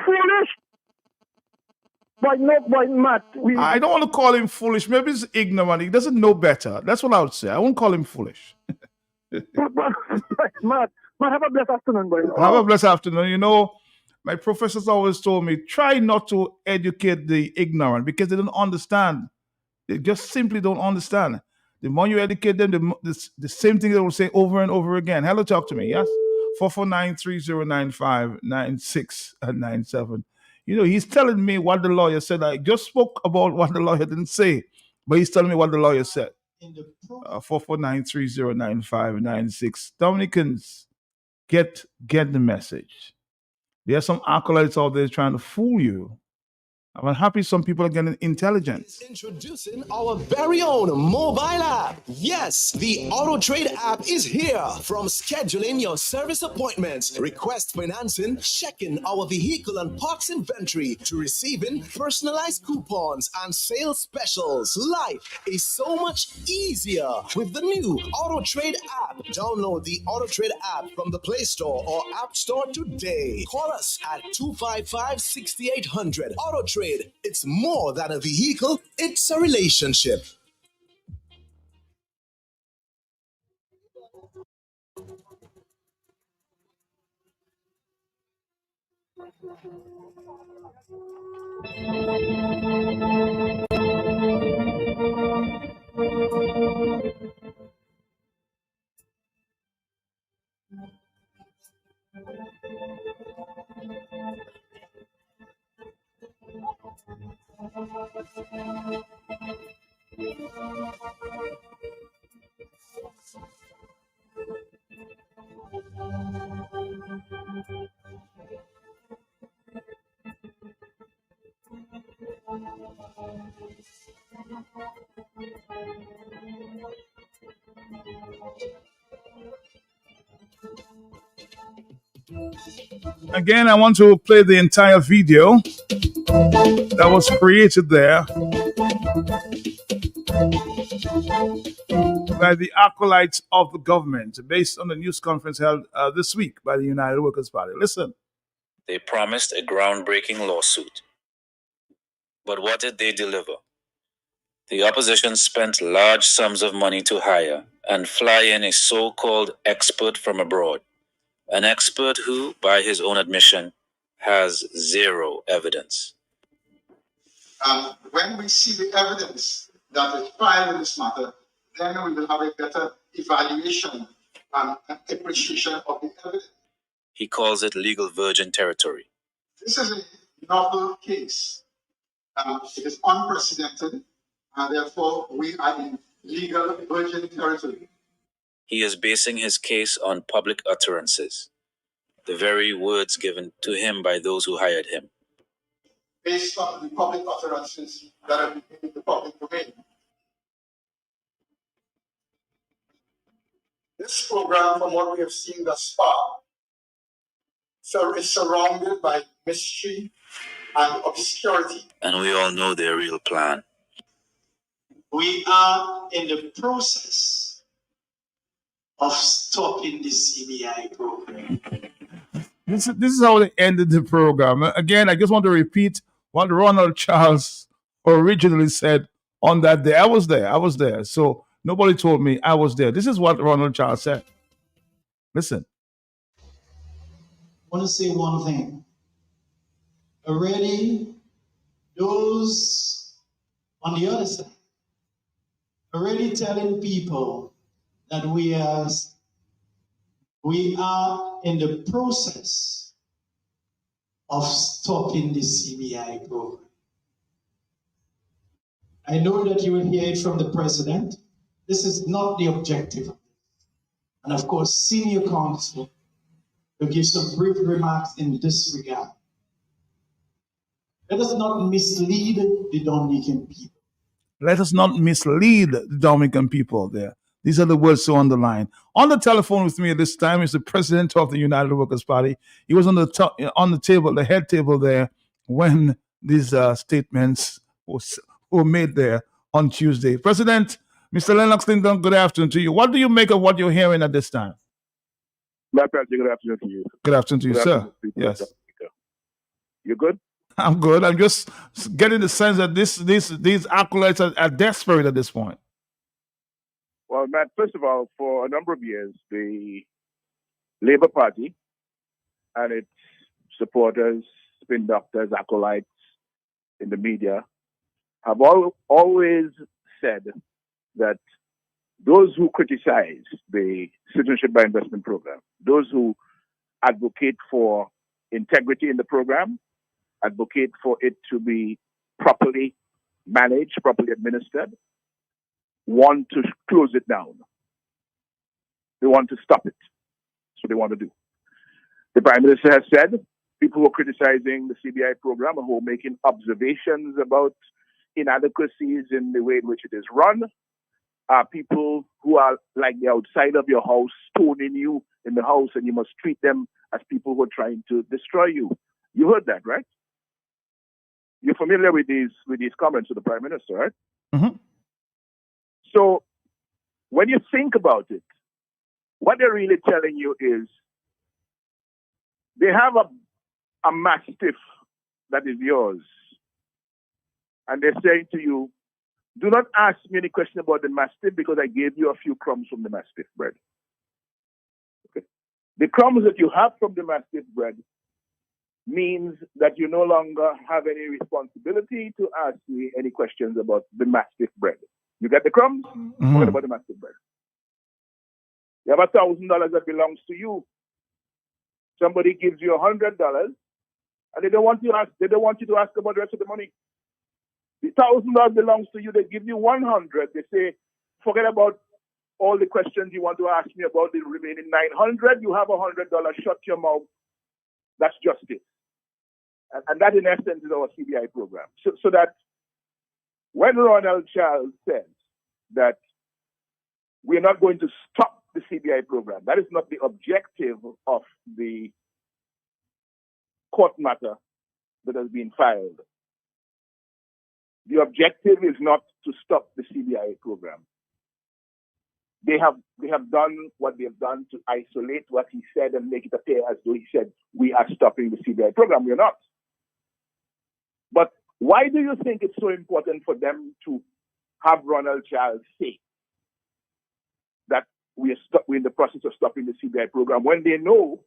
foolish? Why Matt? I don't want to call him foolish. Maybe he's ignorant. He doesn't know better. That's what I would say. I won't call him foolish. Matt, have a blessed afternoon, boy. Have a blessed afternoon. My professors always told me, try not to educate the ignorant because they don't understand. They just simply don't understand. The more you educate them, the same thing they will say over and over again. Hello, talk to me, yes? 44930959697. He's telling me what the lawyer said. I just spoke about what the lawyer didn't say, but he's telling me what the lawyer said. 449309596. Dominicans, get the message. There are some acolytes out there trying to fool you. I'm happy some people are getting intelligence. Introducing our very own mobile app. Yes, the AutoTrade app is here. From scheduling your service appointments, request financing, checking our vehicle and parts inventory, to receiving personalized coupons and sales specials. Life is so much easier with the new AutoTrade app. Download the AutoTrade app from the Play Store or App Store today. Call us at 255-6800. AutoTrade. It's more than a vehicle, it's a relationship. Again, I want to play the entire video that was created there. by the acolytes of the government, based on the news conference held this week by the United Workers' Party. Listen. They promised a groundbreaking lawsuit. But what did they deliver? The opposition spent large sums of money to hire and fly in a so-called expert from abroad, an expert who, by his own admission, has zero evidence. And when we see the evidence that is filed in this matter, then we will have a better evaluation and appreciation of the evidence. He calls it legal virgin territory. This is a novel case. It is unprecedented, and therefore we are in legal virgin territory. He is basing his case on public utterances, the very words given to him by those who hired him. Based on the public utterances that are in the public domain. This program, from what we have seen thus far, is surrounded by mystery and obscurity. And we all know their real plan. We are in the process of stopping the CBI program. This is how they ended the program. Again, I just want to repeat what Ronald Charles originally said on that day. I was there. So nobody told me I was there. This is what Ronald Charles said. Listen. I want to say one thing. Already, those on the other side, already telling people that we are in the process of stopping the CBI program. I know that you will hear it from the president. This is not the objective. And of course, senior counsel will give some brief remarks in this regard. Let us not mislead the Dominican people. Let us not mislead the Dominican people there. These are the words to underline. On the telephone with me at this time is the president of the United Workers' Party. He was on the table, the head table there, when these statements were made there on Tuesday. President, Mr. Lennox Clinton, good afternoon to you. What do you make of what you're hearing at this time? My pleasure. Good afternoon to you. Good afternoon to you, Good sir. afternoon, Yes. You good? I'm good. I'm just getting the sense that these acolytes are desperate at this point. Well, Matt, first of all, for a number of years, the Labour Party and its supporters, spin doctors, acolytes in the media have always said that those who criticize the Citizenship by Investment program, those who advocate for integrity in the program, advocate for it to be properly managed, properly administered, want to close it down. They want to stop it. That's what they want to do. The Prime Minister has said people who are criticizing the CBI program or who are making observations about inadequacies in the way in which it is run are people who are like the outside of your house, stoning you in the house, and you must treat them as people who are trying to destroy you. You heard that, right? You're familiar with these comments of the Prime Minister, right? Mm-hmm. So when you think about it, what they're really telling you is they have a mastiff that is yours. And they're saying to you, do not ask me any question about the mastiff because I gave you a few crumbs from the mastiff bread. Okay? The crumbs that you have from the mastiff bread means that you no longer have any responsibility to ask me any questions about the mastiff bread. You get the crumbs? Mm-hmm. Forget about the mastiff bread. You have $1,000 that belongs to you. Somebody gives you $100, and they don't want you to ask about the rest of the money. The $1,000 belongs to you. They give you $100. They say, forget about all the questions you want to ask me about the remaining $900. You have $100. Shut your mouth. That's justice. And that, in essence, is our CBI program. So that when Ronald Charles says that we're not going to stop the CBI program, that is not the objective of the court matter that has been filed. The objective is not to stop the CBI program. they have done what they have done to isolate what he said and make it appear as though he said we are stopping the CBI program. We're not. But why do you think it's so important for them to have Ronald Charles say that we're in the process of stopping the CBI program when they know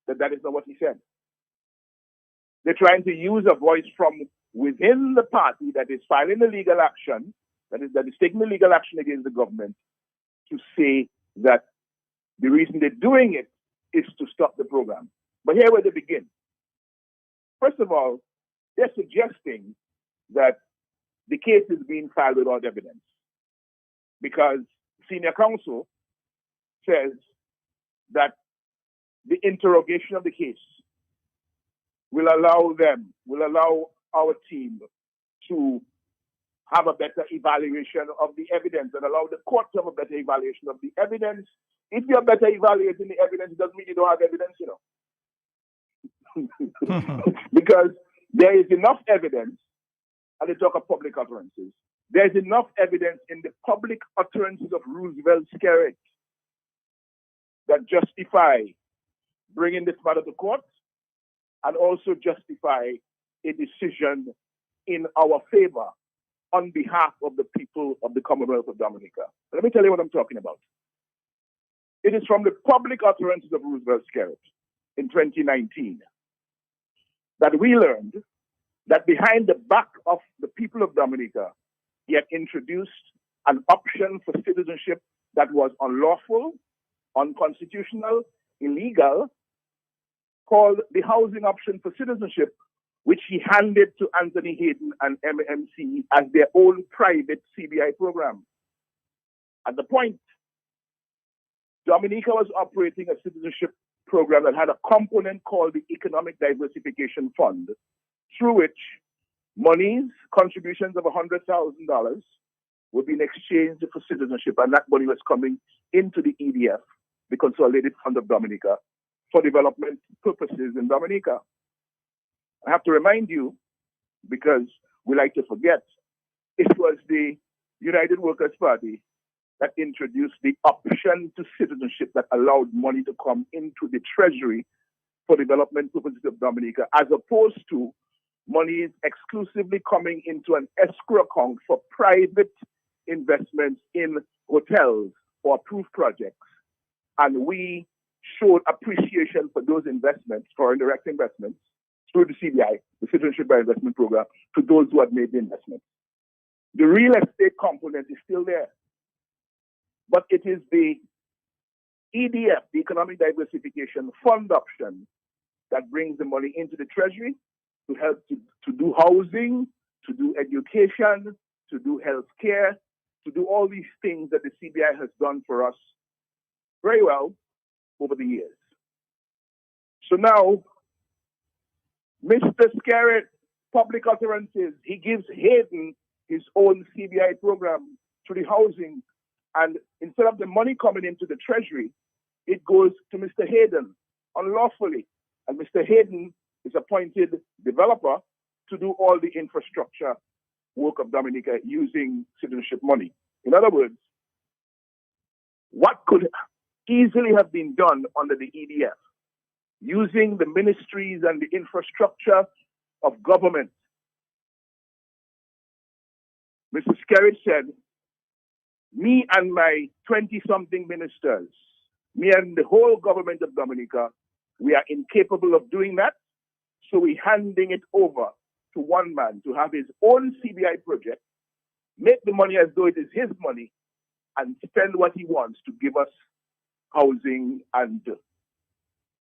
that that is not what he said? They're trying to use a voice from within the party that is filing a legal action, that is taking the legal action against the government, to say that the reason they're doing it is to stop the program. But here where they begin. First of all, they're suggesting that the case is being filed without evidence because senior counsel says that the interrogation of the case will allow our team to have a better evaluation of the evidence and allow the court to have a better evaluation of the evidence. If you're better evaluating the evidence, it doesn't mean you don't have evidence, because there is enough evidence, and they talk of public utterances, there's enough evidence in the public utterances of Roosevelt Skerritt that justify bringing this matter to court and also justify a decision in our favor on behalf of the people of the Commonwealth of Dominica. Let me tell you what I'm talking about. It is from the public utterances of Roosevelt Skerritt in 2019 that we learned that behind the back of the people of Dominica, he had introduced an option for citizenship that was unlawful, unconstitutional, illegal, called the Housing Option for Citizenship, which he handed to Anthony Hayden and MMC as their own private CBI program. At the point, Dominica was operating a citizenship program that had a component called the Economic Diversification Fund, through which monies, contributions of $100,000 would be in exchange for citizenship, and that money was coming into the EDF, the Consolidated Fund of Dominica, for development purposes in Dominica. I have to remind you, because we like to forget, it was the United Workers' Party that introduced the option to citizenship that allowed money to come into the treasury for development purposes of Dominica, as opposed to money exclusively coming into an escrow account for private investments in hotels or approved projects. And we showed appreciation for those investments, foreign direct investments, through the CBI, the Citizenship by Investment Program, to those who had made the investment. The real estate component is still there. But it is the EDF, the Economic Diversification Fund option, that brings the money into the treasury to help to do housing, to do education, to do health care, to do all these things that the CBI has done for us very well over the years. So now, Mr. Skerritt, public utterances, he gives Hayden his own CBI program to the housing, and instead of the money coming into the treasury, it goes to Mr. Hayden unlawfully. And Mr. Hayden is appointed developer to do all the infrastructure work of Dominica using citizenship money. In other words, what could easily have been done under the EDF, using the ministries and the infrastructure of government. Mr. Skerritt said, me and my 20-something ministers, me and the whole government of Dominica, we are incapable of doing that, so we're handing it over to one man to have his own CBI project, make the money as though it is his money, and spend what he wants to give us housing and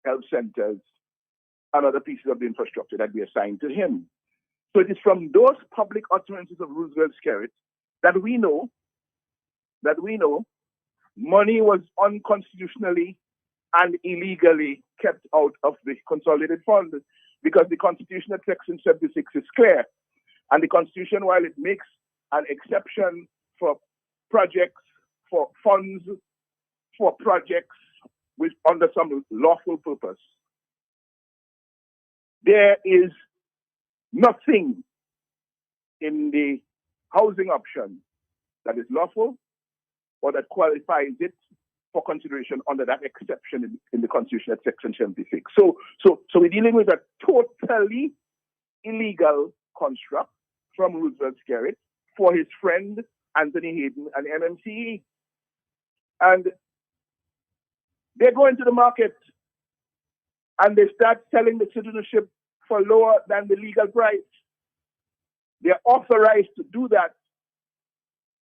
health centers and other pieces of the infrastructure that we assigned to him. So it is from those public utterances of Roosevelt Skerritt that we know money was unconstitutionally and illegally kept out of the Consolidated Fund, because the Constitutional Section 76 is clear. And the Constitution, while it makes an exception for projects, for funds, for projects with under some lawful purpose, there is nothing in the housing option that is lawful or that qualifies it for consideration under that exception in the Constitution at Section 76. So we're dealing with a totally illegal construct from Roosevelt Skerrit for his friend Anthony Hayden and MMCE. And they go into the market and they start selling the citizenship for lower than the legal price. They're authorized to do that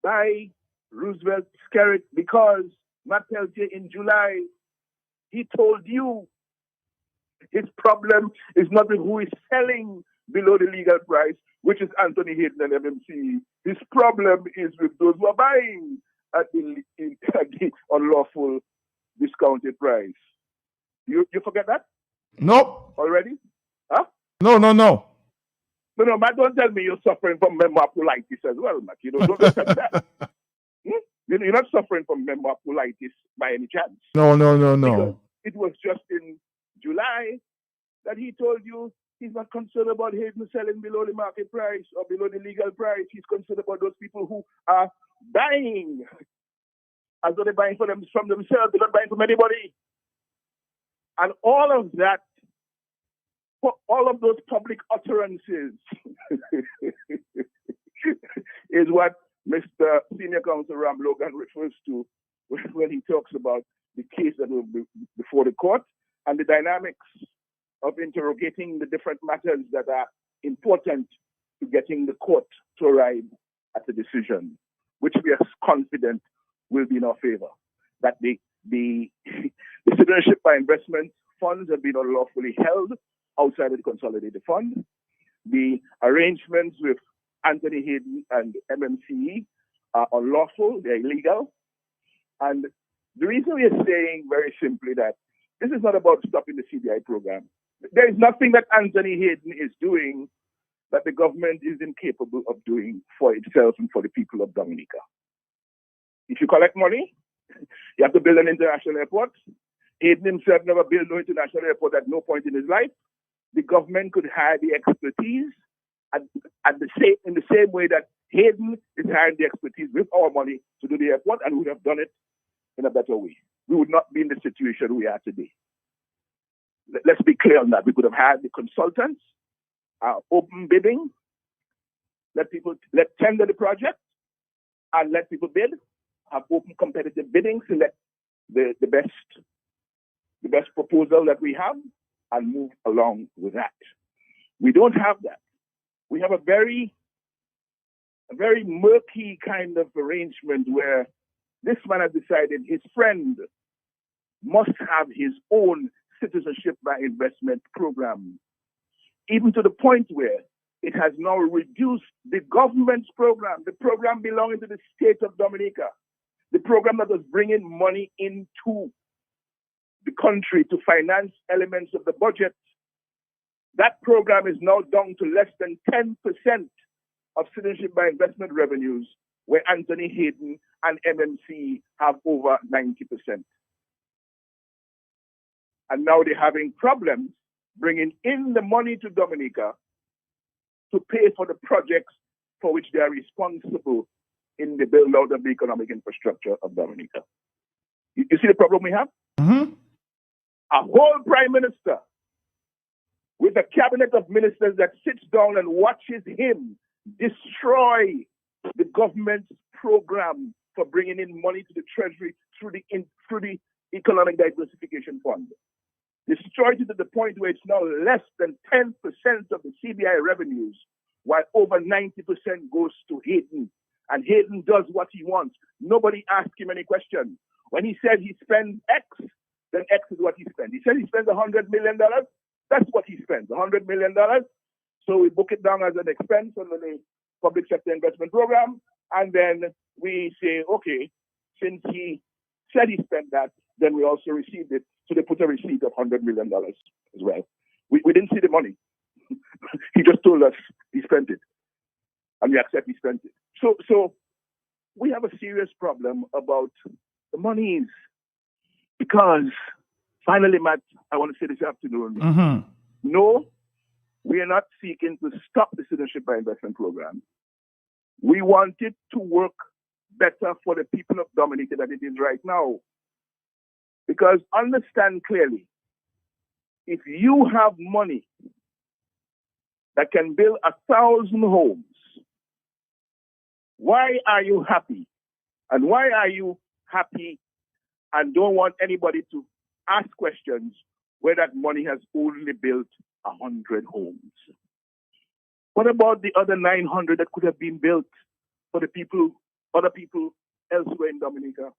by Roosevelt Skerrit because Matt Peltier in July, he told you his problem is not with who is selling below the legal price, which is Anthony Hayden and MMC. His problem is with those who are buying at the unlawful discounted price. You forget that? Nope. Already? Huh? No. No, Matt, don't tell me you're suffering from memoir colitis as well, Matt. You don't tell me that. You're not suffering from memoir colitis by any chance. No. Because it was just in July that he told you he's not concerned about Hayden selling below the market price or below the legal price. He's concerned about those people who are buying as though they're buying from themselves. They're not buying from anybody. And all of that, all of those public utterances is what Mr. Senior Counsel Ram Logan refers to when he talks about the case that will be before the court and the dynamics of interrogating the different matters that are important to getting the court to arrive at a decision, which we are confident will be in our favor. That the citizenship by investment funds have been unlawfully held outside of the consolidated fund. The arrangements with Anthony Hayden and MMCE are unlawful, they're illegal. And the reason we are saying very simply that this is not about stopping the CBI program. There is nothing that Anthony Hayden is doing that the government is incapable of doing for itself and for the people of Dominica. If you collect money, you have to build an international airport. Hayden himself never built no international airport at no point in his life. The government could hire the expertise in the same way that Hayden is hiring the expertise with our money to do the airport, and we would have done it in a better way. We would not be in the situation we are today. Let's be clear on that. We could have had the consultants, open bidding, let tender the project, and let people bid, have open competitive bidding, select the best proposal that we have, and move along with that. We don't have that. We have a very murky kind of arrangement where this man has decided his friend must have his own citizenship by investment program, even to the point where it has now reduced the government's program, the program belonging to the state of Dominica, the program that was bringing money into the country to finance elements of the budget. That program is now down to less than 10% of citizenship by investment revenues, where Anthony Hayden and MMC have over 90%. And now they're having problems bringing in the money to Dominica to pay for the projects for which they are responsible in the build-out of the economic infrastructure of Dominica. You see the problem we have? Mm-hmm. A whole prime minister with a cabinet of ministers that sits down and watches him destroy the government's program for bringing in money to the treasury through the Economic Diversification Fund. Destroyed it to the point where it's now less than 10% of the CBI revenues, while over 90% goes to Hayden. And Hayden does what he wants. Nobody asks him any question. When he said he spends X, then X is what he spends. He said he spends $100 million. That's what he spends, $100 million. So we book it down as an expense under the public sector investment program. And then we say, okay, since he said he spent that, then we also received it. So they put a receipt of $100 million as well. We didn't see the money. He just told us he spent it. And we accept he spent it. So we have a serious problem about the monies. Because, finally, Matt, I want to say this afternoon, no, we are not seeking to stop the citizenship by investment program. We want it to work better for the people of Dominica than it is right now. Because understand clearly, if you have money that can build 1,000 homes, why are you happy? And why are you happy and don't want anybody to ask questions where that money has only built 100 homes? What about the other 900 that could have been built for the people, other people elsewhere in Dominica?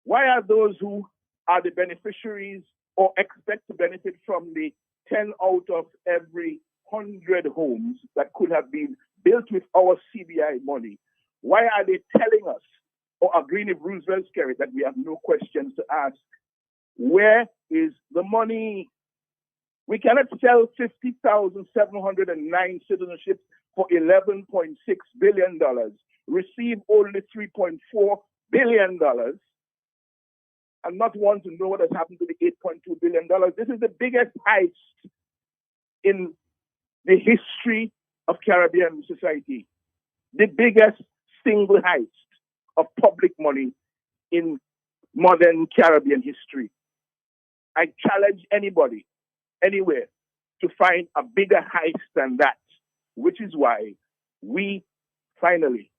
Why are those who are the beneficiaries or expect to benefit from the 10 out of every 100 homes that could have been built with our CBI money? Why are they telling us or agreeing with Roosevelt Skerrit that we have no questions to ask? Where is the money? We cannot sell 50,709 citizenships for $11.6 billion, receive only $3.4 billion, and not want to know what has happened to the $8.2 billion. This is the biggest heist in the history of Caribbean society, the biggest single heist of public money in modern Caribbean history. I challenge anybody, anywhere, to find a bigger heist than that, which is why we finally,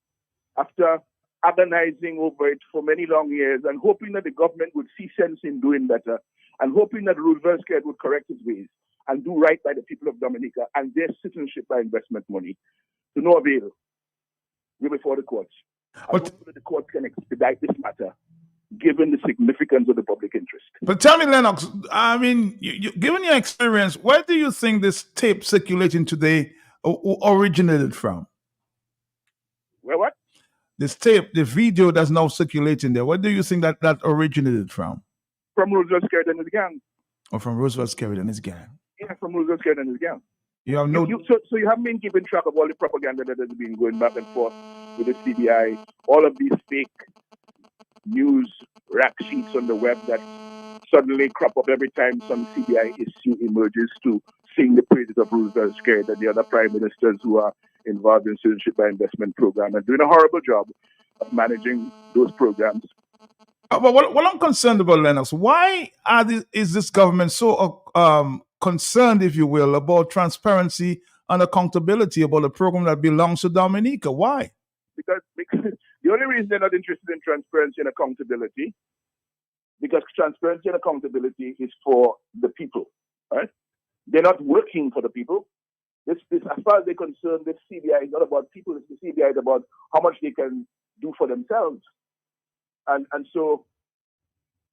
after agonizing over it for many long years and hoping that the government would see sense in doing better and hoping that Roosevelt Skerrit would correct his ways and do right by the people of Dominica and their citizenship by investment money, to no avail, we're before the courts. I hope that the courts can expedite this matter, given the significance of the public interest. But tell me, Lennox, I mean, given your experience, where do you think this tape circulating today originated from? Where what? This tape, the video that's now circulating there, where do you think that originated from? From Roosevelt Skerrit and his gang. Or from Roosevelt Skerrit and his gang? Yeah, from Roosevelt Skerrit and his gang. You have no... So you haven't been keeping track of all the propaganda that has been going back and forth with the CBI, all of these fake news rack sheets on the web that suddenly crop up every time some CBI issue emerges to sing the praises of Roosevelt Skerrit and the other prime ministers who are involved in citizenship by investment program and doing a horrible job of managing those programs. But what I'm concerned about, Lennox, why is this government so concerned, if you will, about transparency and accountability about a program that belongs to Dominica? Why? Because the only reason they're not interested in transparency and accountability, because transparency and accountability is for the people, right? They're not working for the people. This, as far as they're concerned, this CBI is not about people. The CBI is about how much they can do for themselves. And so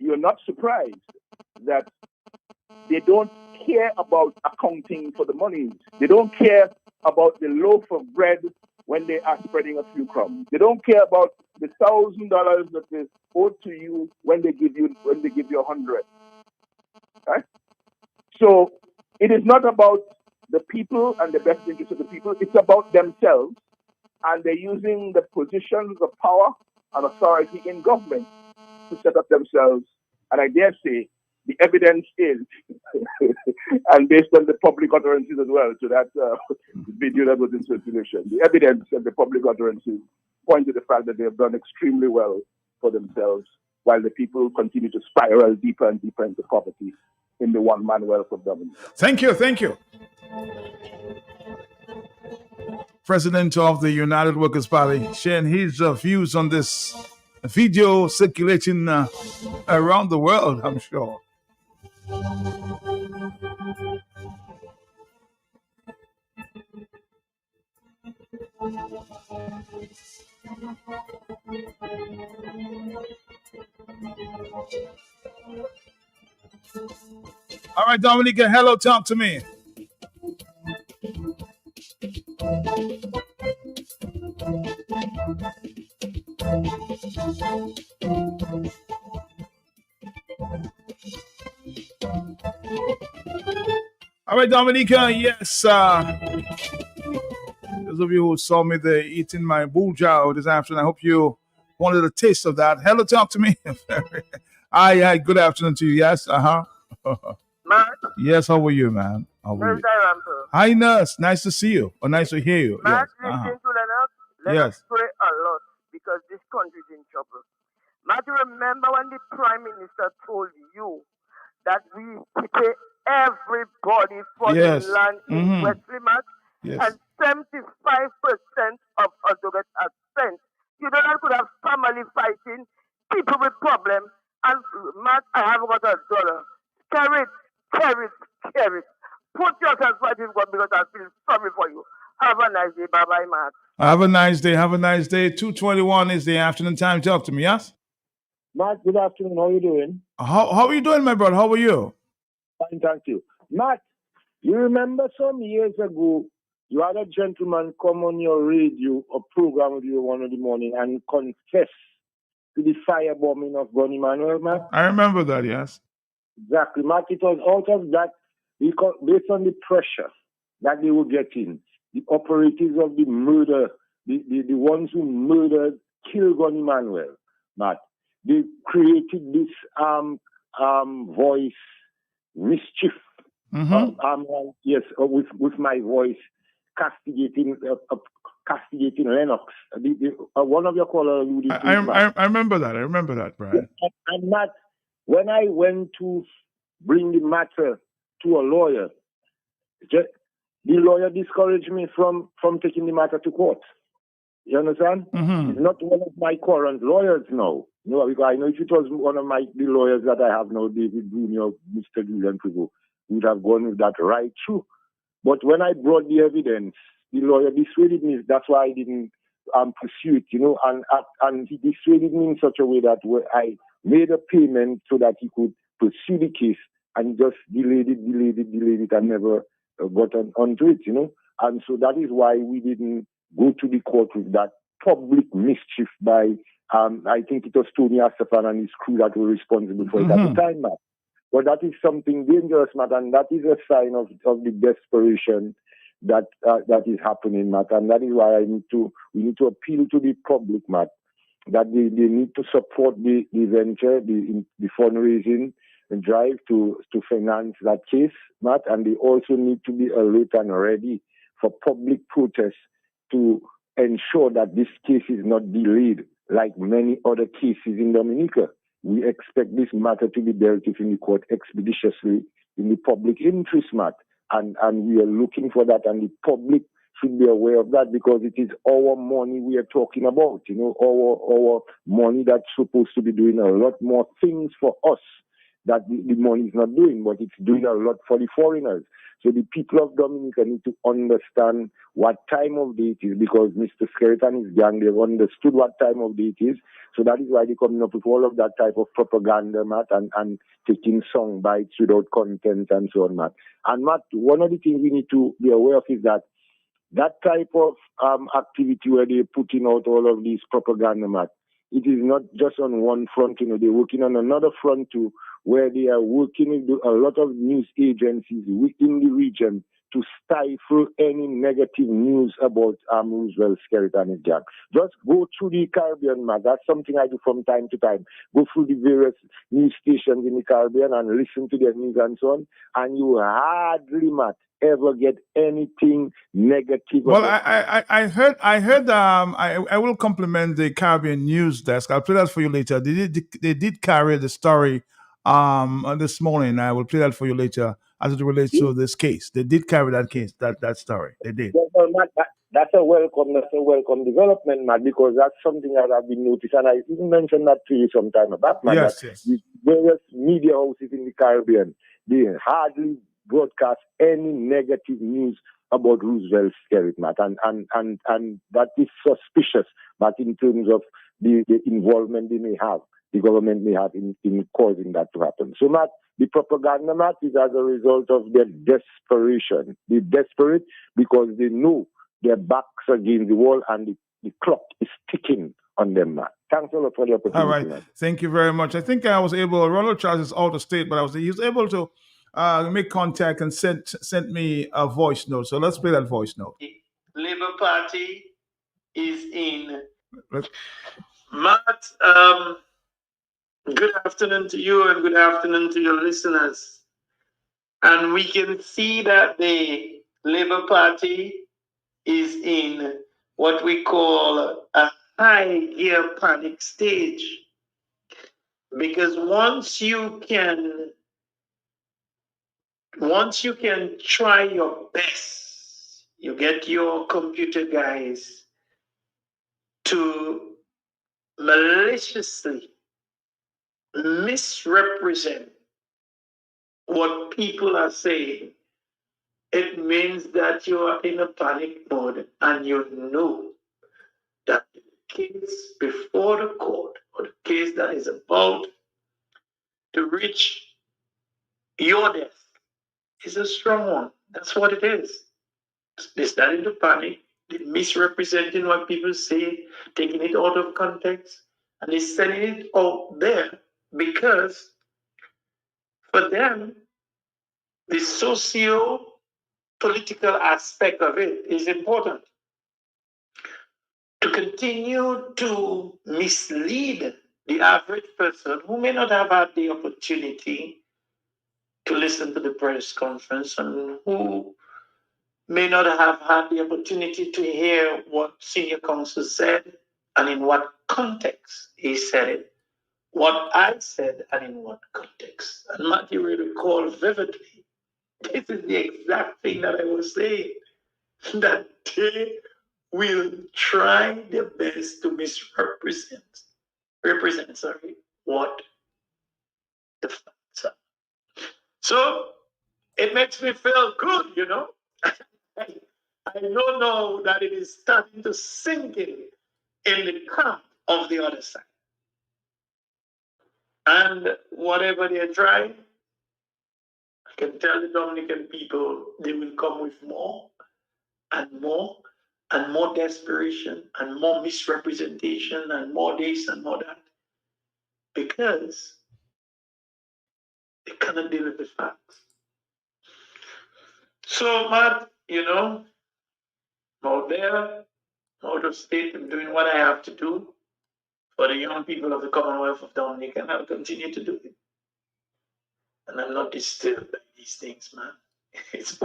you're not surprised that they don't care about accounting for the monies. They don't care about the loaf of bread when they are spreading a few crumbs. They don't care about the $1,000 that is owed to you when they give you 100. Right? So it is not about the people and the best interest of the people. It's about themselves, and they're using the positions of power and authority in government to set up themselves. And I dare say the evidence is, and based on the public utterances as well, to that video that was in circulation, the evidence and the public utterances point to the fact that they have done extremely well for themselves, while the people continue to spiral deeper and deeper into poverty in the one-man wealth of government. Thank you. President of the United Workers' Party, sharing his views on this video circulating around the world, I'm sure. All right, Dominica, hello, talk to me. All right, Dominica, yes. Those of you who saw me there eating my bulja this afternoon, I hope you wanted a taste of that. Hello, talk to me. Hi, good afternoon to you. Yes, Matt? Yes, how are you, man? How are you? Hi, nurse. Nice to see you. Or nice to hear you. Matt, Yes. listen to Lennox. Let us pray a lot, because because this country is in trouble. Matt, remember when the Prime Minister told you that we pay everybody for Yes. the land in Wesley, Matt? Yes. And 75% of us get a cent. You know that could have family fighting, people with problems, and Matt, I haven't got $1. Carrot. Put yourself fighting God because I feel sorry for you. Have a nice day. Bye-bye, Matt. Have a nice day. Have a nice day. 2:21 is the afternoon time. Talk to me, yes? Matt, good afternoon. How are you doing? How are you doing, my brother? How are you? Fine, thank you. Matt, you remember some years ago, you had a gentleman come on your radio, a program with you 1 in the morning, and confess to the firebombing of Gunny Manuel, Matt? I remember that, yes. Exactly, Matt. It was out of that, because based on the pressure that they were getting, the operatives of the murder, the ones who murdered, killed Gunny Manuel, Matt. They created this voice mischief. Yes, with my voice castigating Lennox. One of your callers alluded to it. I remember that. I remember that, Brian. And Matt, when I went to bring the matter to a lawyer, the lawyer discouraged me from taking the matter to court. You understand? He's not one of my current lawyers now. No, because I know if it was one of the lawyers that I have now, David Jr., Mr. Julian Privo, would have gone with that right through. But when I brought the evidence, the lawyer dissuaded me. That's why I didn't pursue it, and he dissuaded me in such a way that I made a payment so that he could pursue the case, and just delayed it, and never got onto it, And so that is why we didn't go to the court with that public mischief by, I think it was Tony Astafan and his crew that were responsible for it at the time, Matt. But that is something dangerous, Matt, and that is a sign of the desperation that is happening, Matt. And that is why we need to appeal to the public, Matt, that they need to support the venture, the fundraising and drive to finance that case, Matt. And they also need to be alert and ready for public protests to ensure that this case is not delayed like many other cases in Dominica. We expect this matter to be dealt with in the court expeditiously in the public interest, Matt. And we are looking for that, and the public should be aware of that, because it is our money we are talking about, our money that's supposed to be doing a lot more things for us that the money is not doing, but it's doing a lot for the foreigners. So the people of Dominica need to understand what time of day it is, because Mr. Skerritt and his gang, they've understood what time of day it is. So that is why they're coming up with all of that type of propaganda, Matt, and taking song bites without content and so on, Matt. And Matt, one of the things we need to be aware of is that type of activity where they're putting out all of these propaganda, Matt, it is not just on one front, they're working on another front too, where they are working with a lot of news agencies within the region to stifle any negative news about Roosevelt Skerritt and his gang. Just go through the Caribbean, Matt. That's something I do from time to time. Go through the various news stations in the Caribbean and listen to their news and so on, and you hardly, Matt, ever get anything negative. Well, I heard. I will compliment the Caribbean news desk. I'll play that for you later. They did carry the story this morning. I will play that for you later as it relates to this case. They did carry that case, that story. They did. Well, Matt, that's a welcome development, Matt, because that's something that I've been noticing, and I even mentioned that to you some time back, Matt. Yes. The various media houses in the Caribbean, they hardly broadcast any negative news about Roosevelt Skerritt, Matt, and that is suspicious, but in terms of the involvement they may have, the government may have in causing that to happen. So, Matt, the propaganda, Matt, is as a result of their desperation. They're desperate because they know their backs are against the wall and the clock is ticking on them, Matt. Thanks a lot for the opportunity. All right. Matt. Thank you very much. I think I was able, Ronald Charles is out of state, but he was able to make contact and sent me a voice note. So let's play that voice note. Labour Party is in. Matt, good afternoon to you and good afternoon to your listeners. And we can see that the Labour Party is in what we call a high gear panic stage. Because once you can try your best, you get your computer guys to maliciously misrepresent what people are saying, it means that you are in a panic mode and you know that the case before the court or the case that is about to reach your death is a strong one. That's what it is. They start into panic, they're misrepresenting what people say, taking it out of context, and they're sending it out there because for them, the socio-political aspect of it is important. To continue to mislead the average person who may not have had the opportunity to listen to the press conference and who may not have had the opportunity to hear what senior counsel said and in what context he said it, what I said and in what context. And Matthew will recall vividly, this is the exact thing that I was saying, that they will try their best to misrepresent what the facts are. So it makes me feel good, you know. I don't know that it is starting to sink in the camp of the other side. And whatever they're trying, I can tell the Dominican people they will come with more and more and more desperation and more misrepresentation and more this and more that because they cannot deal with the facts. So, Matt, you know, out there, out of state, I'm doing what I have to do for the young people of the Commonwealth of Dominica, and I'll continue to do it. And I'm not disturbed by these things, man. It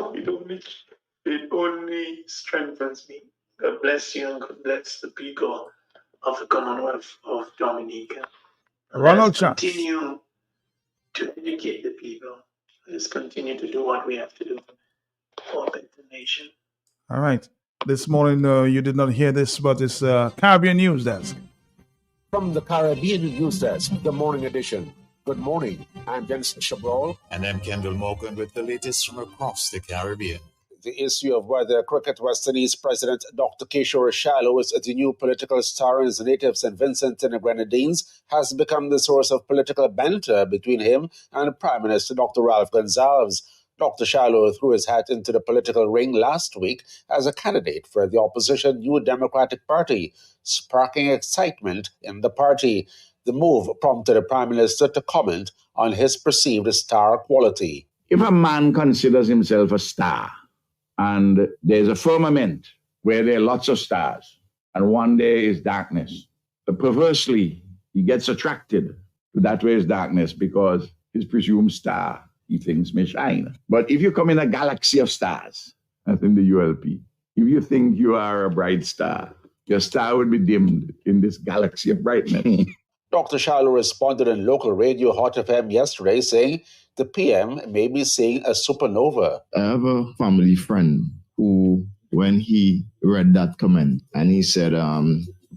only strengthens me. God bless you and God bless the people of the Commonwealth of Dominica. And Ronald let's Chance. continue to educate the people. Let's continue to do what we have to do for the nation. All right. This morning, you did not hear this, but it's Caribbean News Desk. From the Caribbean News Desk, the morning edition. Good morning. I'm Dennis Chabrol. And I'm Kendall Morgan with the latest from across the Caribbean. The issue of whether Cricket West Indies President Dr. Kishore Shallow is the new political star in the native St. Vincent and the Grenadines has become the source of political banter between him and Prime Minister Dr. Ralph Gonsalves. Dr. Shallow threw his hat into the political ring last week as a candidate for the opposition New Democratic Party, sparking excitement in the party. The move prompted the Prime Minister to comment on his perceived star quality. If a man considers himself a star, and there's a firmament where there are lots of stars, and one day is darkness, perversely, he gets attracted to that where is darkness because his presumed star, he thinks, may shine. But if you come in a galaxy of stars, as in the ULP, if you think you are a bright star, your star would be dimmed in this galaxy of brightness. Dr. Shallow responded on local radio Hot FM yesterday saying the PM may be seeing a supernova. I have a family friend who, when he read that comment, and he said,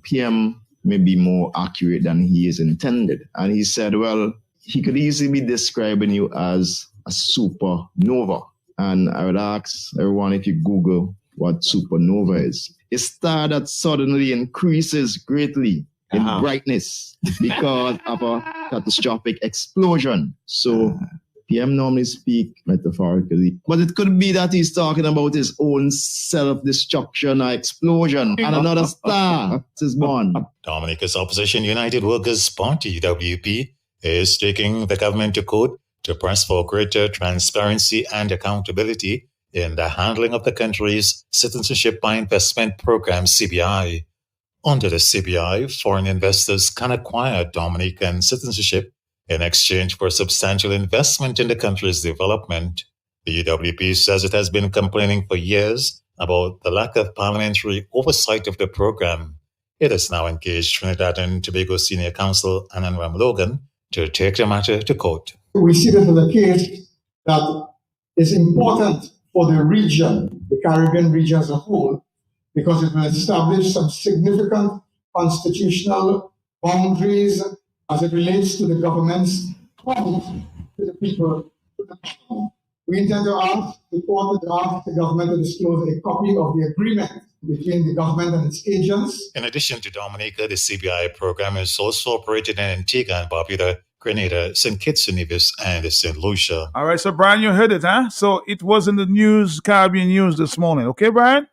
PM may be more accurate than he is intended. And he said, well, he could easily be describing you as a supernova. And I would ask everyone if you Google what supernova is. A star that suddenly increases greatly in brightness because of a catastrophic explosion. So PM normally speak metaphorically, but it could be that he's talking about his own self-destruction or explosion and another star is born. Dominica's opposition United Workers' Party, UWP, is taking the government to court to press for greater transparency and accountability in the handling of the country's Citizenship by Investment Program, CBI. Under the CBI, foreign investors can acquire Dominican citizenship in exchange for substantial investment in the country's development. The UWP says it has been complaining for years about the lack of parliamentary oversight of the program. It has now engaged Trinidad and Tobago Senior Counsel Anand Ram Logan to take the matter to court. We see this as a case that is important for the region, the Caribbean region as a whole, because it will establish some significant constitutional boundaries as it relates to the government's promise to the people. We intend to ask the court to ask the government to disclose a copy of the agreement between the government and its agents. In addition to Dominica, the CBI program is also operated in Antigua and Barbuda, Grenada, St. Kitts and Nevis, and St. Lucia. All right, so Brian, you heard it, huh? So it was in the news, Caribbean news this morning. Okay, Brian?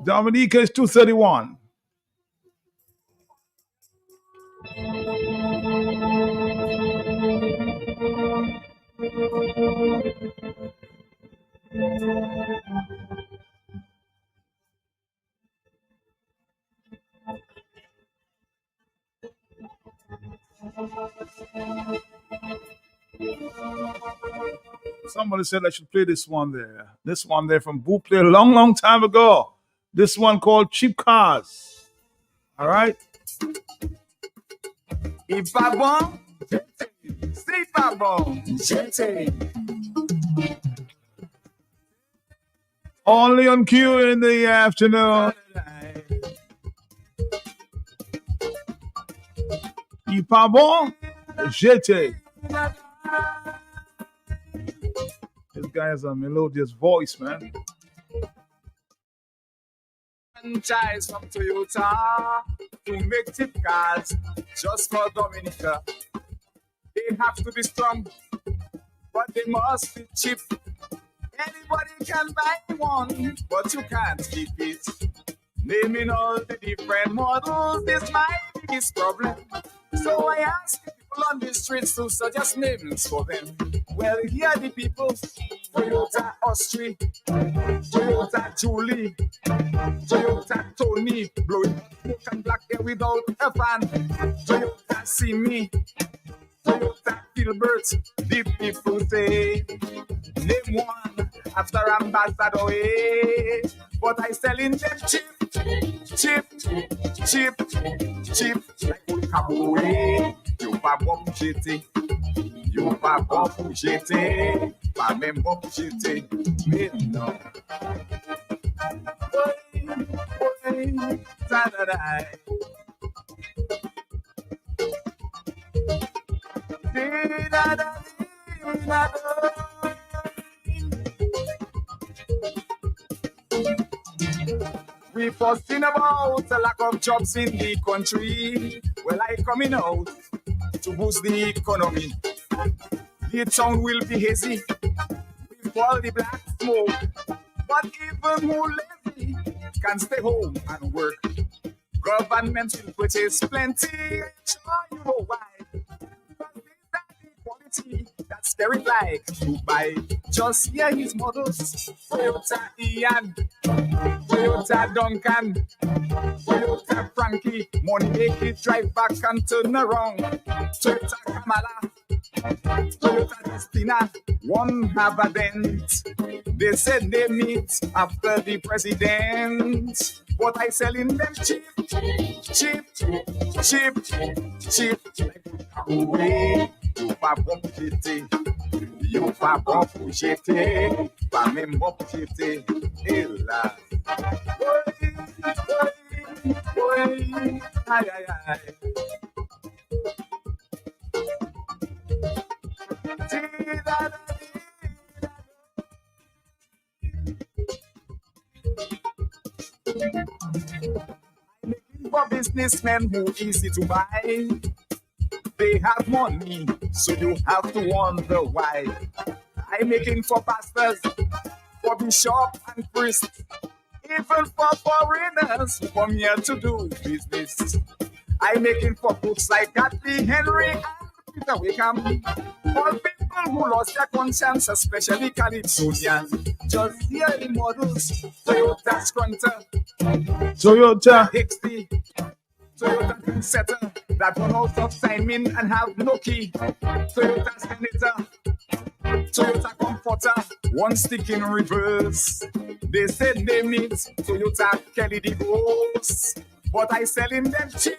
Dominica is 231. Somebody said I should play this one there. This one there from Boo Play a long, long time ago. This one called Cheap Cars. All right? If I want, see if I want, only on cue in the afternoon. Il pas bon? J'étais. This guy has a melodious voice, man. Franchise from Toyota to make cheap cars just for Dominica. They have to be strong, but they must be cheap. Anybody can buy one, but you can't keep it. Naming all the different models, this might be his problem. So I asked the people on the streets to suggest names for them. Well, here are the people: Toyota Austria, Toyota Julie, Toyota Tony, blowing smoke and black hair without a fan, Toyota Simi, Toyota Gilbert. The people say, name one after Ambassador A. But I selling them cheap, cheap, cheap, cheap, like old Kaboué. You pas bon j'étais, you pas bon j'étais, pas même bon j'étais, mais non. Oui, ta-da-da. We fussing about the lack of jobs in the country. Well, I coming out to boost the economy. The town will be hazy with all the black smoke. But even who lazy can stay home and work. Government will purchase plenty. Sure, you know why. That's scary like Dubai. Just hear his models: Toyota Ian, Toyota Duncan, Toyota Frankie. Money make it drive back and turn around. Toyota Kamala, Toyota Destina. One have a dent. They said they meet after the president. But I selling them cheap, cheap, cheap, cheap. Away. You pas bon pour jeter, you pas bon pour jeter, pas même bon pour jeter. Et là, oui, aïe, aïe, aïe. For businessmen who easy to buy. They have money, so you have to wonder why. I'm making for pastors, for bishop and priest, even for foreigners who come here to do business. I'm making for books like Godly Henry and Peter Wickham, for people who lost their conscience, especially Calypsonians. Just hear the models: Toyota Scrunter, Toyota XT, Toyota Trendsetter, that run out of timing and have no key. Toyota Senator, Toyota Comforter, one stick in reverse. They said they meet Toyota Kelly the Ghost. but I selling them cheap.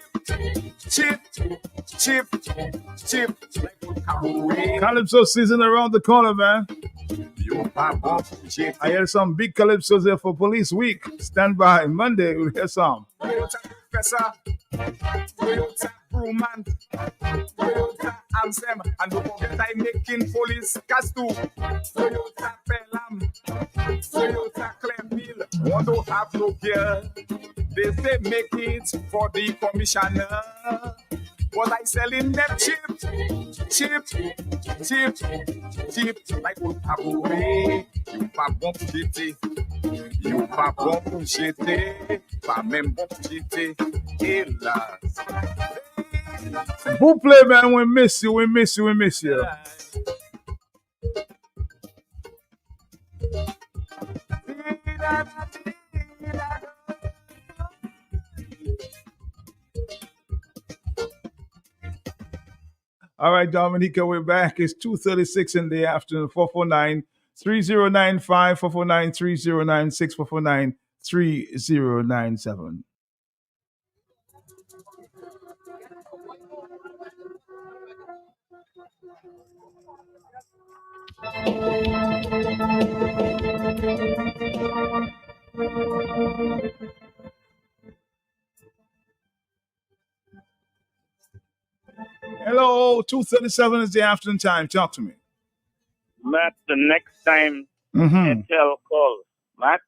Calypso season around the corner, man. I hear some big calypsos there for Police Week. Stand by. Monday, we'll hear some. Professor, Toyota Crewman, Toyota Amsem, and don't forget I'm making police costume. Toyota Pelham, Toyota Clemmil, want to have no gear. They say make it for the commissioner, but I selling them cheap, like old Aboué, you pas bon jeter, you pas bon pour jeter, pas même bon pour jeter, hélas. Vous play, man, we miss you. All right, Dominica, we're back. It's 2:36 in the afternoon. 449-3095, 449-3096, 449-3097. Hello, 2:37 is the afternoon time. Talk to me. Matt, the next time Etel calls, Matt,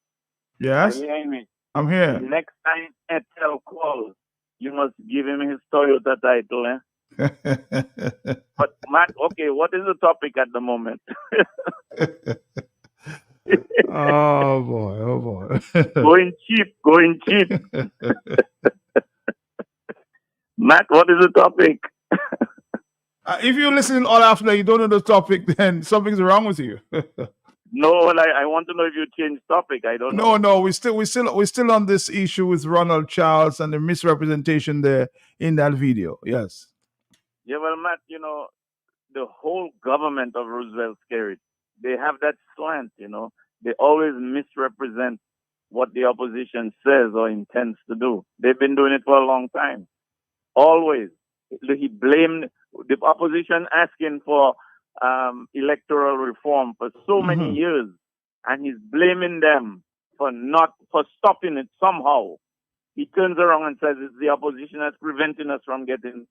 Yes? are you hearing me? I'm here. The next time Etel calls, you must give him his Toyota title, eh? But Matt, okay, what is the topic at the moment? Oh boy. Going cheap. Matt, what is the topic? If you listen all after you don't know the topic, then something's wrong with you. No, I want to know if you changed topic. I don't know. No, we're still on this issue with Ronald Charles and the misrepresentation there in that video. Yes. Yeah, well, Matt, the whole government of Roosevelt Skerrit, they have that slant, They always misrepresent what the opposition says or intends to do. They've been doing it for a long time. Always. He blamed the opposition asking for electoral reform for so many years, and he's blaming them for stopping it somehow. He turns around and says it's the opposition that's preventing us from getting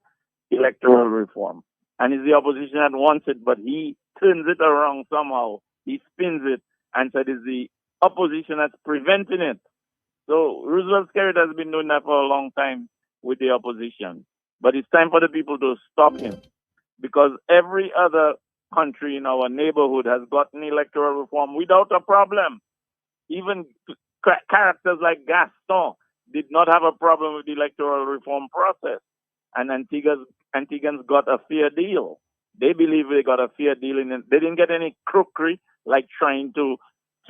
electoral reform. And it's the opposition that wants it, but he turns it around somehow. He spins it and said it's the opposition that's preventing it. So Roosevelt Skerrit has been doing that for a long time with the opposition. But it's time for the people to stop him, because every other country in our neighborhood has gotten electoral reform without a problem. Even characters like Gaston did not have a problem with the electoral reform process. And Antiguans got a fair deal. They believe they got a fair deal in it. They didn't get any crookery like trying to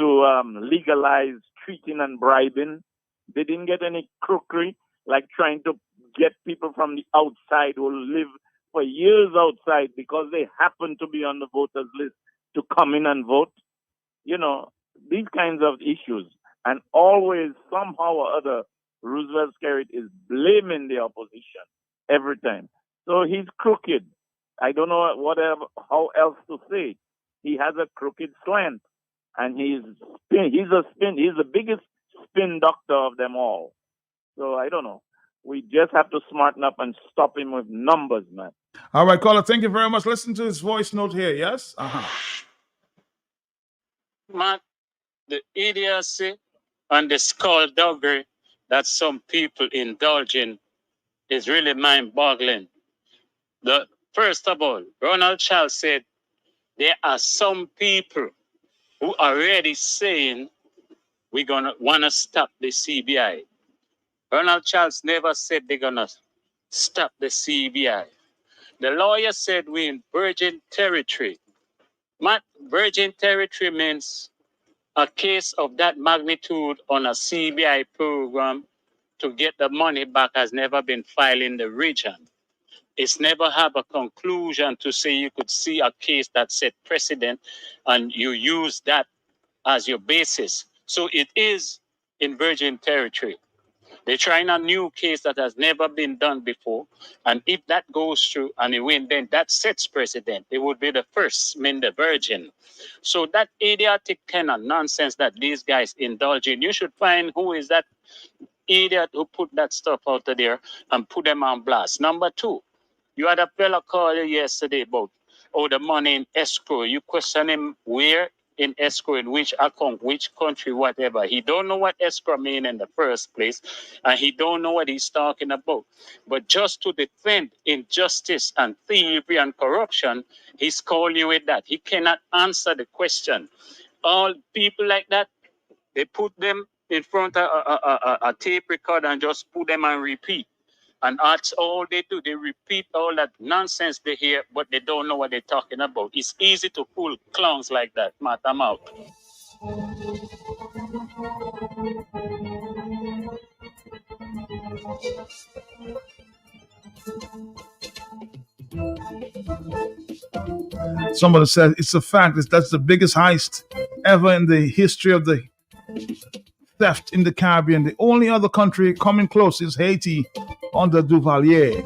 legalize cheating and bribing. They didn't get any crookery like trying to get people from the outside who live for years outside because they happen to be on the voters list to come in and vote. These kinds of issues. And always, somehow or other, Roosevelt Skerrit is blaming the opposition every time. So he's crooked. I don't know how else to say. He has a crooked slant. And he's the biggest spin doctor of them all. So I don't know. We just have to smarten up and stop him with numbers, man. All right, caller, thank you very much. Listen to his voice note here, yes? Matt, the idiocy and the skullduggery that some people indulge in is really mind-boggling. First of all, Ronald Charles said there are some people who are already saying we're going to want to stop the CBI. Ronald Charles never said they're going to stop the CBI. The lawyer said we're in virgin territory. Virgin territory means a case of that magnitude on a CBI program to get the money back has never been filed in the region. It's never have a conclusion to say you could see a case that set precedent and you use that as your basis. So it is in virgin territory. They're trying a new case that has never been done before. And if that goes through and they win, then that sets precedent. They would be the first, the virgin. So that idiotic kind of nonsense that these guys indulge in, you should find who is that idiot who put that stuff out there and put them on blast. Number two, you had a fella call you yesterday about the money in escrow. You question him where in escrow, in which account, which country, whatever. He don't know what escrow mean in the first place, and he don't know what he's talking about. But just to defend injustice and thievery and corruption, he's calling you with that. He cannot answer the question. All people like that, they put them in front of a tape recorder and just put them on repeat. And that's all they do. They repeat all that nonsense they hear, but they don't know what they're talking about. It's easy to fool clowns like that. Matt, I'm out. Somebody said it's a fact. That's the biggest heist ever in the history of the theft in the Caribbean. The only other country coming close is Haiti under Duvalier.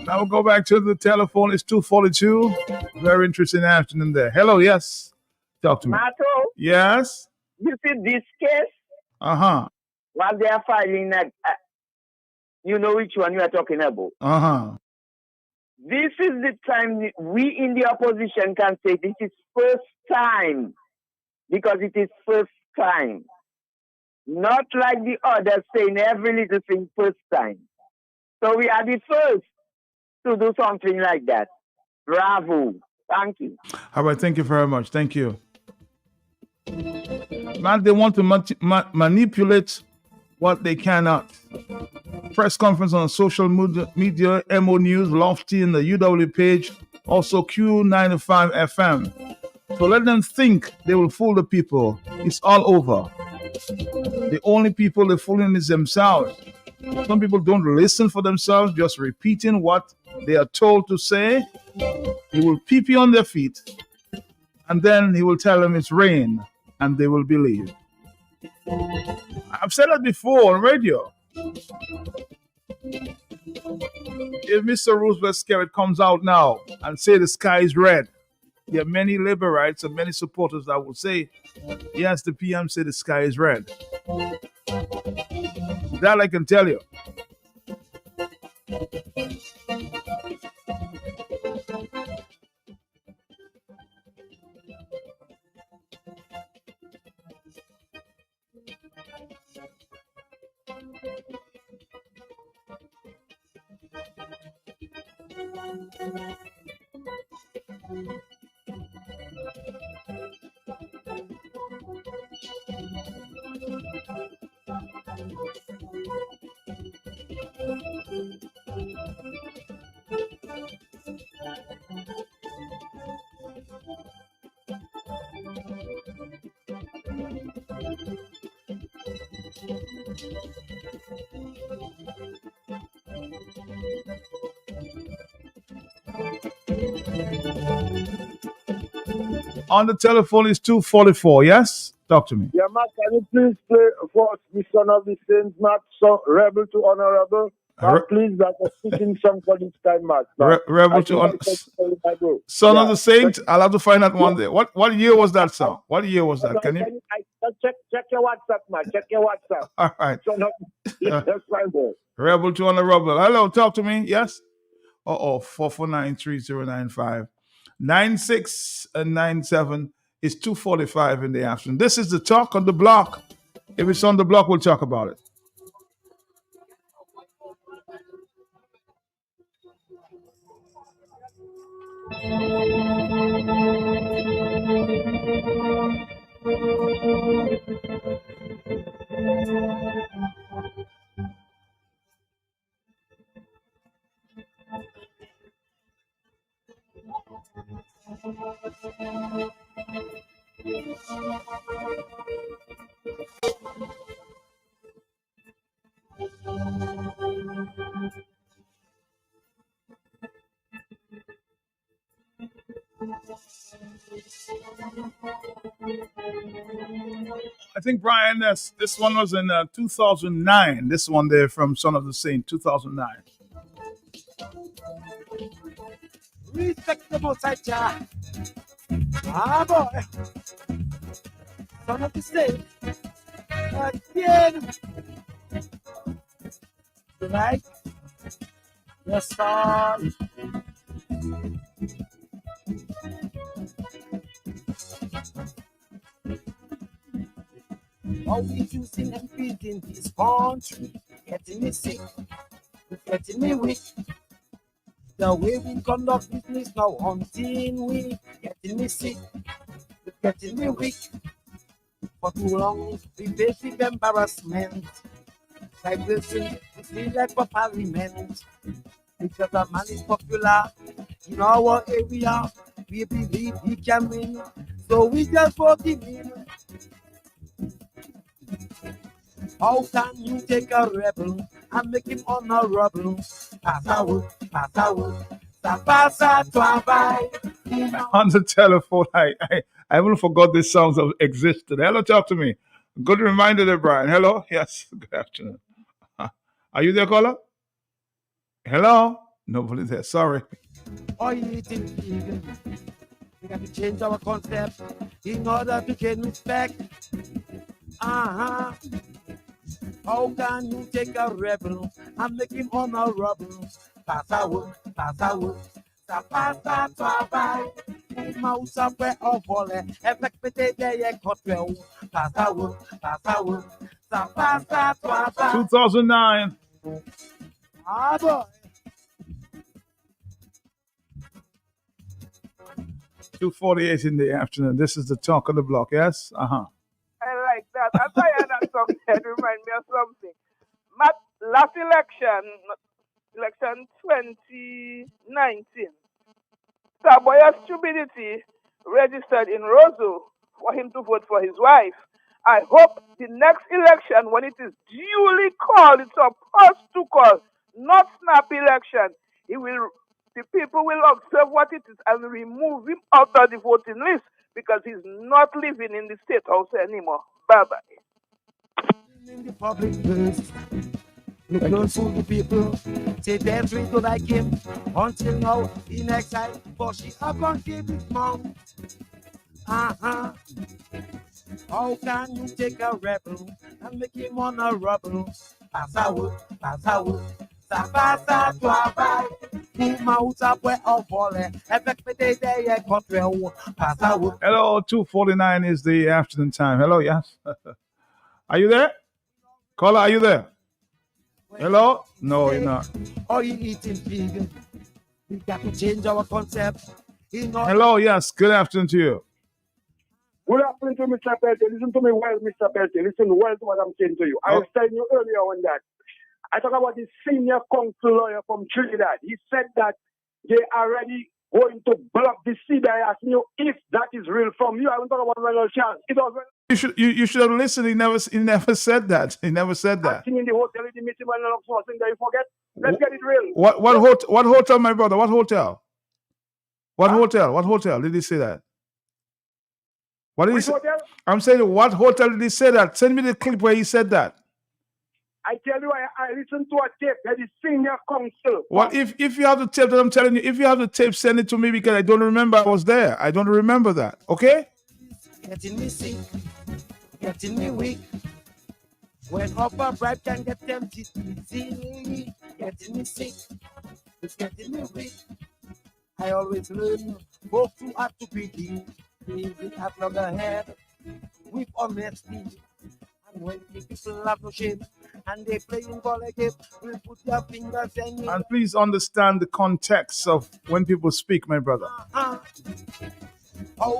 Now we'll go back to the telephone. It's 2:42. Very interesting afternoon there. Hello, yes. Talk to me. Mato, Yes. you see this case? Uh-huh. While they are filing that, you know which one you are talking about. Uh-huh. This is the time we in the opposition can say this is first time, because it is first time. Not like the others saying every little thing first time. So we are the first to do something like that. Bravo. Thank you. All right, thank you very much. Thank you. Man, they want to manipulate what they cannot. Press conference on social media, MO News, Lofty, and the UW page, also Q95 FM. So let them think they will fool the people. It's all over. The only people they're fooling is themselves. Some people don't listen for themselves, just repeating what they are told to say. He will pee on their feet, and then he will tell them it's rain, and they will believe. I've said that before on radio. If Mr. Roosevelt Skerritt comes out now and say the sky is red, there are many laborites and many supporters that will say, yes, the PM said the sky is red. That I can tell you. On the telephone is 244. Yes? Talk to me. Yeah, Matt, can you please play for us the Son of the Saints, Matt? So, Rebel to Honorable. Please, that was speaking song for this time, Matt. Rebel to Honorable. Son of the Saint. I'll have to find that one day. What year was that song? What year was that? Can you? Check your WhatsApp, Matt. Check your WhatsApp. All right. That's fine, boy. Rebel to Honorable. Hello, talk to me. Yes? 4493095. 96 and 97 is 2:45 in the afternoon. This is the talk on the block. If it's on the block, we'll talk about it. I think, Brian, this one was in 2009. This one there from Son of the Saint, 2009. Respect the most I can. Ah, boy. Son of the Saint. Again. Right? Yes, sir. How we using and beating this country, getting me sick, getting me weak. The way we conduct business now, hunting we, getting me sick, getting me weak. For too long, we basic embarrassment. Like listen, we feel like for parliament. Because a man is popular in our area, we believe he can win. So we just vote him in. How can you take a rebel and make him honorable? On the telephone, I even forgot this sounds existed. Hello, talk to me. Good reminder there, Brian. Hello? Yes, good afternoon. Are you there, caller? Hello? Nobody there. Sorry. Are you eating vegan? We got to change our concept in order to gain respect. How can you take a rebel and make him honorable? Hello, 2009. Ah, boy. 2:48 in the afternoon. This is the talk of the block, yes? Uh-huh. I like that. I thought that song remind me of something. Last election 2019, Saboya's stupidity registered in Roseau for him to vote for his wife. I hope the next election, when it is duly called, it's supposed to call, not snap election, the people will observe what it is and remove him out of the voting list because he's not living in the state house anymore. Bye-bye. In the public place, look close to the people, say them three to like him, until now in exile, but she up and keep his mouth. How can you take a rebel and make him honorable? Hello, 2:49 is the afternoon time. Hello, yes. Are you there? Caller, are you there? Hello? No, you're not. Are you eating vegan? We got to change our concept. Hello, yes. Good afternoon to you. Good afternoon to Mr. Peltier. Listen to me well, Mr. Peltier. Listen well to what I'm saying to you. I was telling you earlier on that. I talk about the senior council lawyer from Trinidad. He said that they are already going to block the seed. I asked you if that is real from you. I don't talk about Ronald Charles. It was You should have listened. He never said that. He never said that. in the hotel in the meeting when I something that you forget. Let's get it real. What hotel, my brother? What hotel? What hotel? What hotel did he say that? What did he say? Hotel? I'm saying, what hotel did he say that? Send me the clip where he said that. I tell you, I listened to a tape that is senior counsel. Well, if you have the tape that I'm telling you, if you have the tape, send it to me because I don't remember I was there. I don't remember that. Okay? Getting me sick, getting me weak. When upper bribe can get tempted easily, getting me sick, it's getting me weak. I always learn, folks who have to begin, living at loggerhead with honesty. And when the people have no shame and they playing ball again, we'll put their fingers in. And please understand the context of when people speak, my brother. How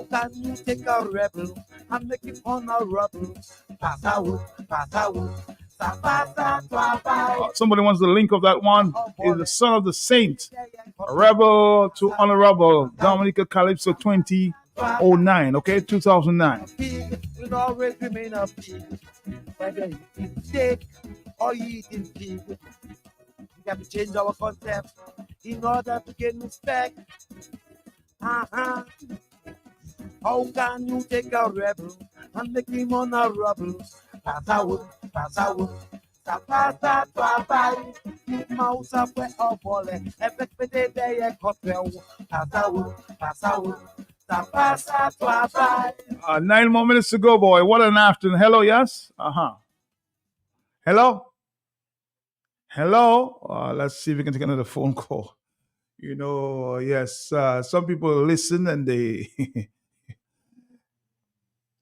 can you take a rebel and make him honorable? Somebody wants the link of that one. Is the Son of the Saint, a rebel to honorable, Dominica Calypso 20 09, okay, 2009. Pig will always remain a pig. Whether you eat steak or you eating pig, we have to change our concept in order to gain respect. Uh-huh. How can you take a rebel and make him honorable? Pass out. Sapasa trabalho, mouse up where a bole, effect day a cocktail. Pass out. Sapasa trabalho. 9 more minutes to go, boy. What an afternoon. Hello, yes? Hello? Let's see if we can take another phone call. Yes, some people listen and they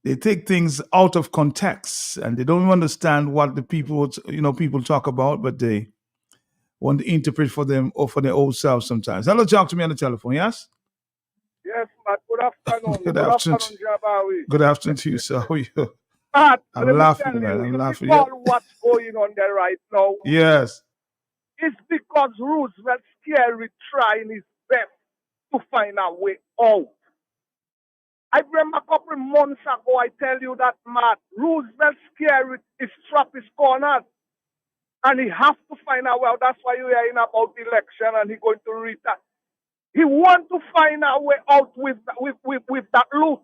they take things out of context and they don't understand what the people talk about, but they want to interpret for them or for their old selves sometimes. Hello, talk to me on the telephone, yes? Yes, Matt. Good afternoon. Good afternoon. Jabawi. Good afternoon to you, sir. How are you? Matt, I'm let me laughing, tell man. you, I'm you laughing. see all what's going on there right now? Yes. It's because Roosevelt Scary trying his best to find a way out. I remember a couple of months ago, I tell you that, Matt, Roosevelt Scary is trapped his corners. And he has to find a way out. That's why you're hearing about the election and he's going to retire. He wants to find a way out with that loot.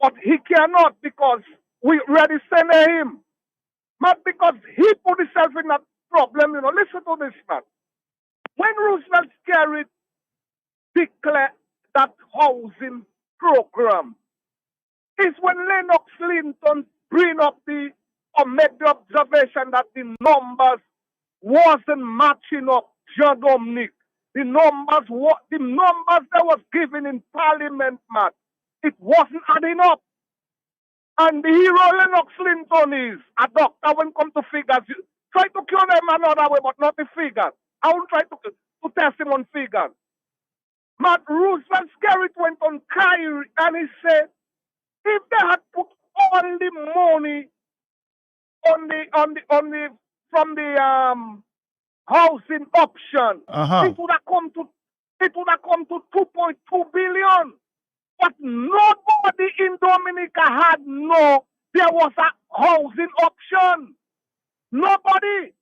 But he cannot because we already sent him. Not because he put himself in that problem. Listen to this, man. When Roosevelt Scary declared that housing program, is when Lennox Linton bring up or make the observation that the numbers wasn't matching up, John Dominic. The numbers that was given in Parliament, man, it wasn't adding up. And the hero Lennox Linton is a doctor when it comes to figures. You try to cure them another way, but not the figures. I will try to test him on figures. Matt Roosevelt Scary went on Kyrie and he said, if they had put all the money from the housing option, it would have come to 2.2 billion. But nobody in Dominica had there was a housing option. Nobody.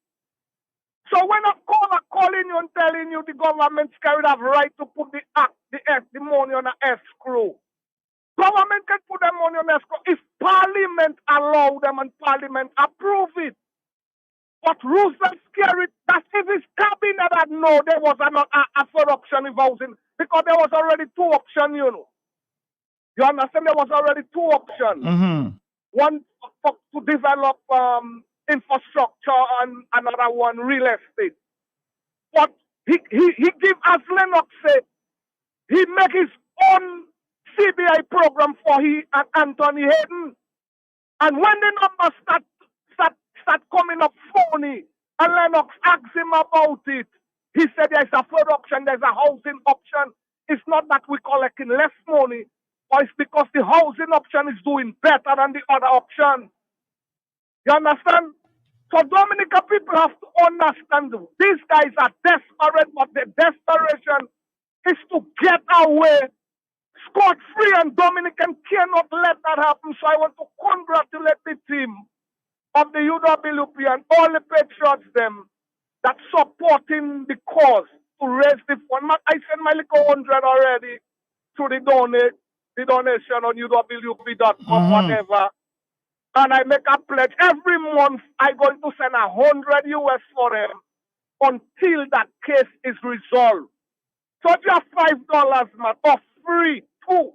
So when a caller calling you and telling you the government's carried have right to put the money on an escrow. Government can put their money on escrow if Parliament allow them and Parliament approve it. But Roosevelt Scary, that's if his cabinet had there was a third option in housing because there was already two options, You understand? There was already two options. Mm-hmm. One to develop infrastructure and another one real estate. But he give, as Lennox said, he make his own CBI program for he and Anthony Hayden. And when the numbers start coming up phony, and Lennox asked him about it, he said there's a third option, there's a housing option. It's not that we're collecting less money, but it's because the housing option is doing better than the other option. You understand? So Dominica people have to understand these guys are desperate, but the desperation is to get away scot-free, and Dominican cannot let that happen. So I want to congratulate the team of the UWP and all the patriots them that supporting the cause to raise the fund. I sent my little 100 already to the donation on UWP.com, whatever. And I make a pledge every month. I'm going to send $100 US for them until that case is resolved. So if you have $5, man, or free too.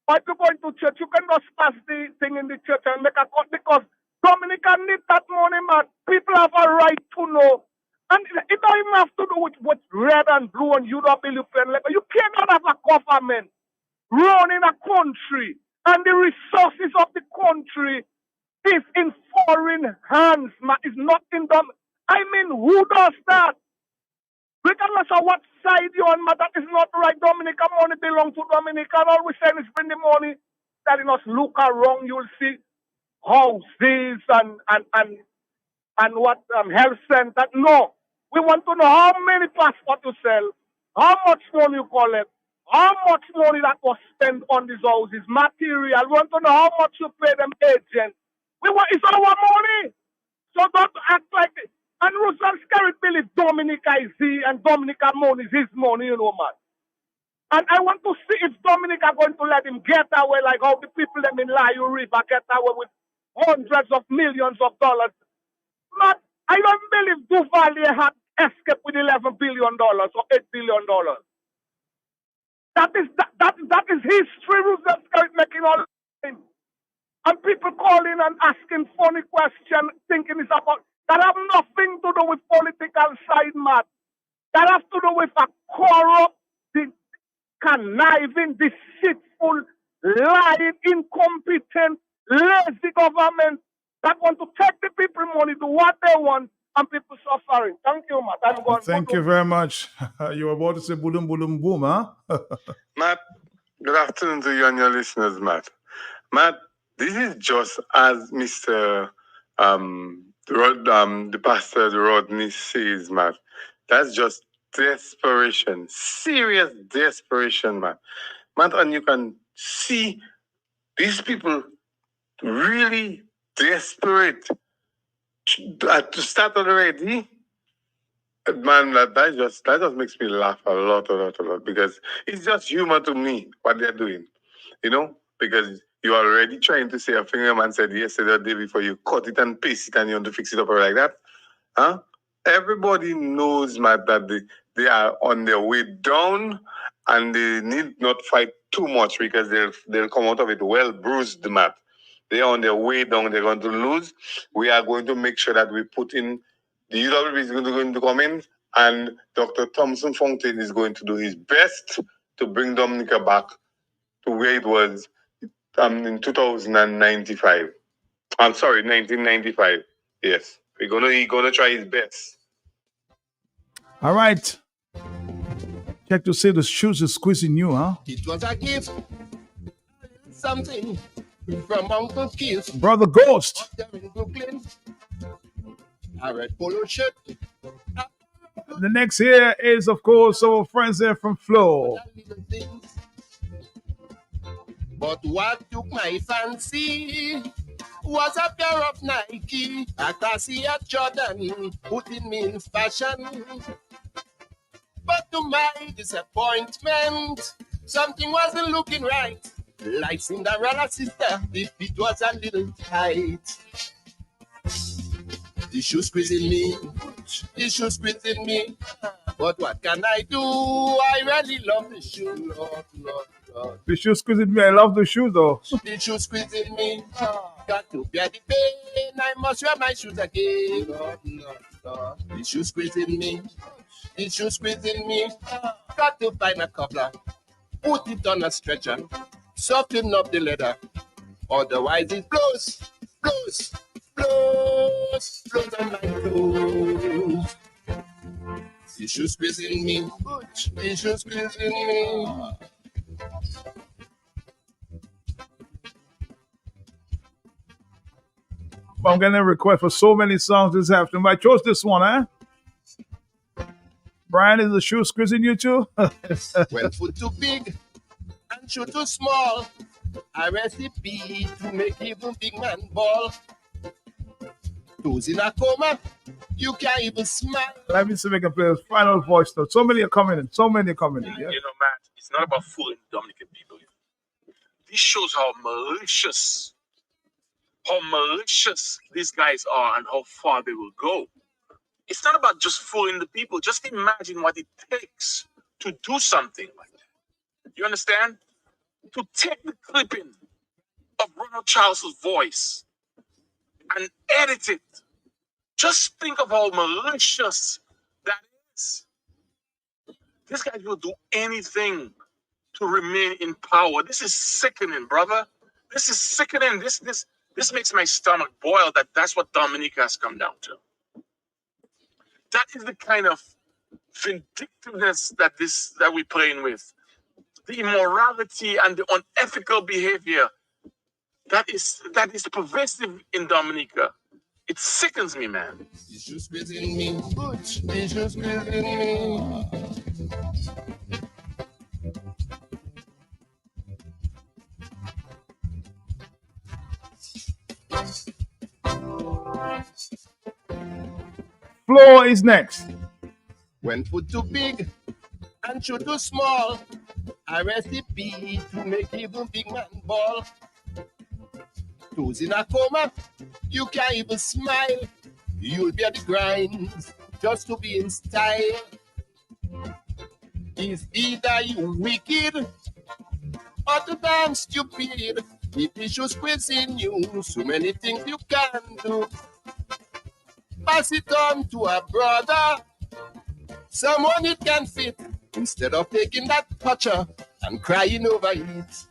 Or if you're going to church, you can just pass the thing in the church and make a cut because Dominican need that money, man. People have a right to know. And it don't even have to do with red and blue and UWP and labor. You cannot have a government running a country and the resources of the country is in foreign hands, man. It's not in them. I mean, who does that? Regardless of what side you're on, man, that is not right. Dominica money belongs to Dominica. And all we say is bring the money. Telling us look around, you'll see houses and what health center. No. We want to know how many passports you sell, how much money you collect, how much money that was spent on these houses, material. We want to know how much you pay them agents. It's our money. So don't act like it. And Russell Scarrett believe Dominica is he and Dominica money is his money, you know, man. And I want to see if Dominica going to let him get away like how the people them in Layu River get away with hundreds of millions of dollars. Man, I don't believe Duvalier had escaped with $11 billion or $8 billion. That is history. Russell Scarrett making all the time. And people calling and asking funny questions, thinking it's about that have nothing to do with political side, man. That has to do with a corrupt, conniving, deceitful, lying, incompetent, lazy government that want to take the people money, do what they want, and people suffering. Thank you, Matt. I'm going. Thank you very much. You were about to say boom, boom, boom, huh? Matt, good afternoon to you and your listeners, Matt. Matt, this is just as Mr. The pastor Rodney says, Matt. That's just desperation, serious desperation, man. Matt, and you can see these people really desperate to start already. Man, that just makes me laugh a lot, because it's just humor to me what they're doing, you know, because you're already trying to say a thing a man said yesterday or the day before, you cut it and paste it and you want to fix it up like that, huh? Everybody knows, Matt, that they are on their way down and they need not fight too much because they'll come out of it well bruised, Matt. They are on their way down. They're going to lose. We are going to make sure that we put in, the UWP is going to come in, and Dr. Thompson Fontaine is going to do his best to bring Dominica back to where it was in 2095. I'm sorry, 1995. Yes. He's gonna try his best. All right. Check to say the shoes is squeezing you, huh? It was a gift. Something from Uncle Keith. Brother Ghost. In Brooklyn. A red polo shirt. The next here is, of course, our friends there from Flow. But what took my fancy was a pair of Nike, a classy at Jordan, putting me in fashion. But to my disappointment, something wasn't looking right. Like Cinderella's sister, the fit was a little tight. The shoe squeezing me, But what can I do? I really love the shoe, Lord. The shoe squeezing me. I love the shoe, though. The shoe squeezing me. Got to bear the pain. I must wear my shoes again. Lord. The shoe squeezing me. Got to find a cobbler. Put it on a stretcher. Soften up the leather. Otherwise it blows on my toes. The shoe squeezing me. I'm getting a request for so many songs this afternoon. I chose this one, huh? Brian, is the shoe squeezing you too? Well, foot too big and shoe too small. A recipe to make even big man ball. Toes in a coma, you can't even smile. Let me see if I can play this final voice note. So many are coming in. Yeah? You know, Matt, it's not about fooling Dominican people. This shows how malicious these guys are and how far they will go. It's not about just fooling the people. Just imagine what it takes to do something like that. You understand? To take the clipping of Ronald Charles' voice and edit it. Just think of how malicious that is. These guys will do anything to remain in power. This is sickening, brother. This is sickening. This makes my stomach boil. That's what Dominica has come down to. That is the kind of vindictiveness that we're playing with. The immorality and the unethical behavior that is pervasive in Dominica. It sickens me, man. It's just within me. It's just within me. Floor is next. When food too big and chew too small, a recipe to make even big man ball. Those in a coma, you can't even smile. You'll be at the grinds just to be in style. Is either you wicked or too damn stupid. If issues quizzing you, so many things you can do. Pass it on to a brother, someone it can fit, instead of taking that toucher and crying over it.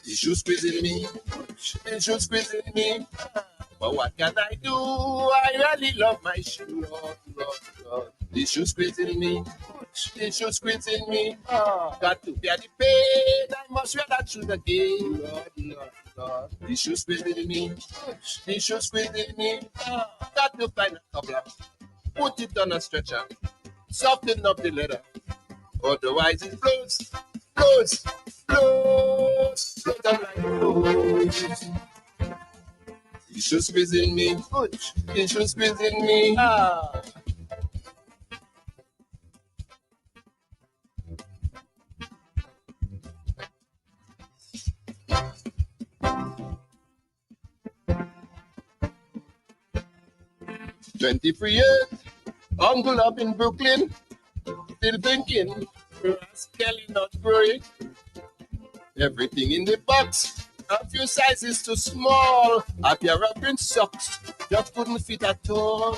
Issues quizzing me, issues quizzing me. But what can I do? I really love my shoe, Lord. Issues quizzing me, issues quizzing me. Got to bear the pain, I must wear that shoes again, Lord. Issues quizzing me, issues quizzing me. Got to find a cobbler, put it on a stretcher, soften up the leather. Otherwise it flows down like flows. Issues quizzing me, issues quizzing me. 23 years, uncle up in Brooklyn, still thinking, Kelly not growing. Everything in the box, a few sizes too small. A pair of print socks just couldn't fit at all.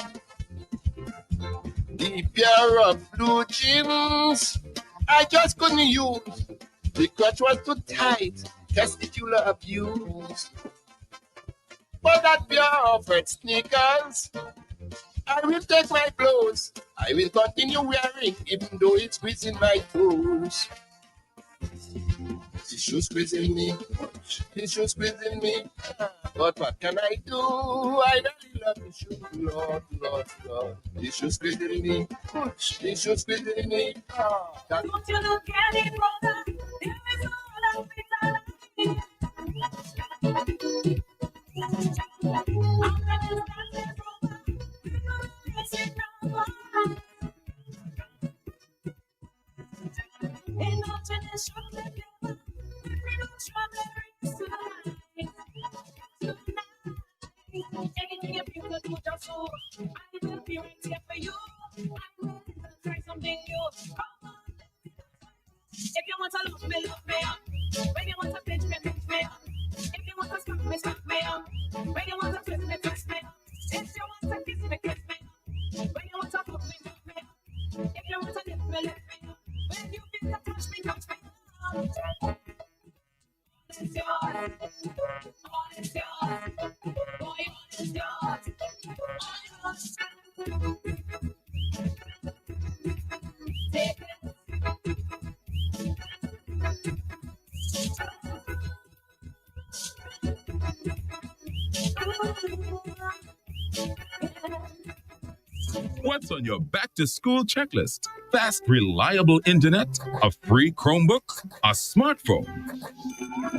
The pair of blue jeans I just couldn't use. The crotch was too tight, testicular abuse. But that pair of red sneakers, I will take my blows. I will continue wearing, even though it's squeezing my toes. Issues squeezing me, issues squeezing me. But what can I do? I really love the shoe, Lord. Issues squeezing me, issues squeezing me. Don't you look at it, brother? There is all of it. Anything if you could do just so, I will be right here for you. I will try something new. Come on. If you want to love me up. When you want to pinch me up. If you want to stop me up. When you want to twist me up. If you want to kiss me up. When you want to hug me up. If you want to lift me up. When you think to touch me up. It's yours. All is yours. Boy, all is yours. All yours. Take it. What's on your back-to-school checklist? Fast, reliable internet, a free Chromebook, a smartphone.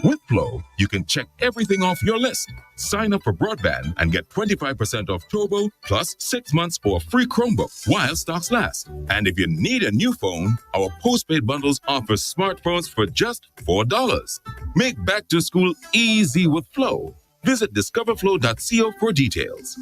With Flow, you can check everything off your list. Sign up for broadband and get 25% off Turbo plus 6 months for a free Chromebook while stocks last. And if you need a new phone, our postpaid bundles offer smartphones for just $4. Make back-to-school easy with Flow. Visit discoverflow.co for details.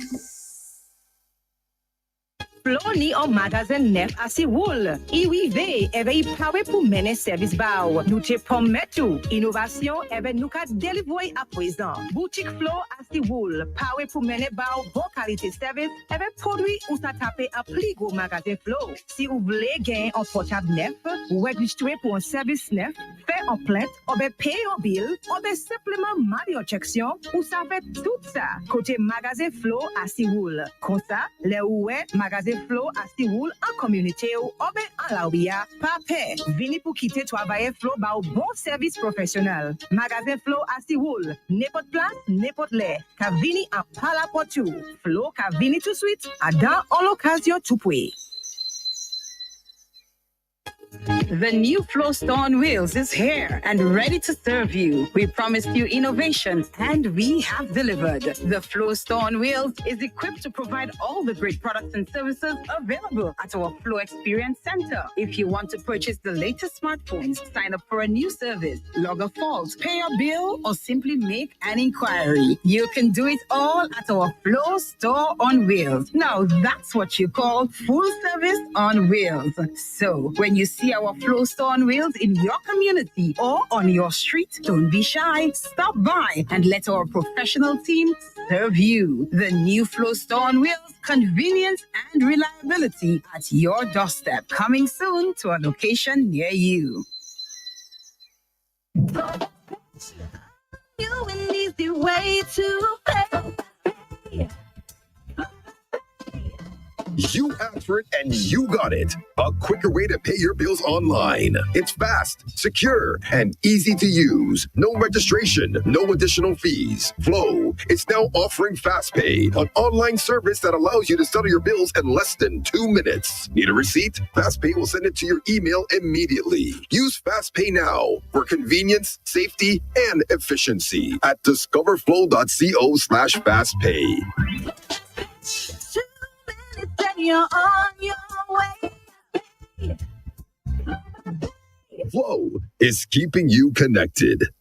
Flow ni en magasin neuf à Séoul. IWV avait power pour mener service bao. Nous te promettons innovation avec nous ka délivrer à présent. Boutique Flow à Séoul. Power pour mener bao bon qualité service avec produit ou ça taper à plus gros magasin Flow. Si vous voulez gagner un portable neuf ou registrer pour un service neuf, faire en plainte, ou bien payer en bill, ou bien simplement marquer en chection, ou ça fait tout ça. Côté magasin Flow à Séoul. Comme ça, les oué magasin Flow à Séoul en communauté ou bien en Laobia, pas peur. Venez pour quitter travailler Flow ba au bon service professionnel. Magasin Flow à Séoul, n'importe place, n'importe l'air. Ka vini à pala potu. Flow ka vini tout de suite, à dans en l'occasion tout pour. The new Flow Store on Wheels is here and ready to serve you. We promised you innovation and we have delivered. The Flow Store on Wheels is equipped to provide all the great products and services available at our Flow Experience Center. If you want to purchase the latest smartphones, sign up for a new service, log a fault, pay a bill, or simply make an inquiry, you can do it all at our Flow Store on Wheels. Now that's what you call full service on wheels. So when you see our Flow Store on Wheels in your community or on your street, don't be shy. Stop by and let our professional team serve you. The new Flow Store on Wheels, convenience and reliability at your doorstep. Coming soon to a location near you. You an easy way to pay. You asked for it and you got it. A quicker way to pay your bills online. It's fast, secure, and easy to use. No registration, no additional fees. Flow is now offering FastPay, an online service that allows you to settle your bills in less than 2 minutes. Need a receipt? FastPay will send it to your email immediately. Use FastPay now for convenience, safety, and efficiency at discoverflow.co/fastpay. Then you're on your way. Flow is keeping you connected.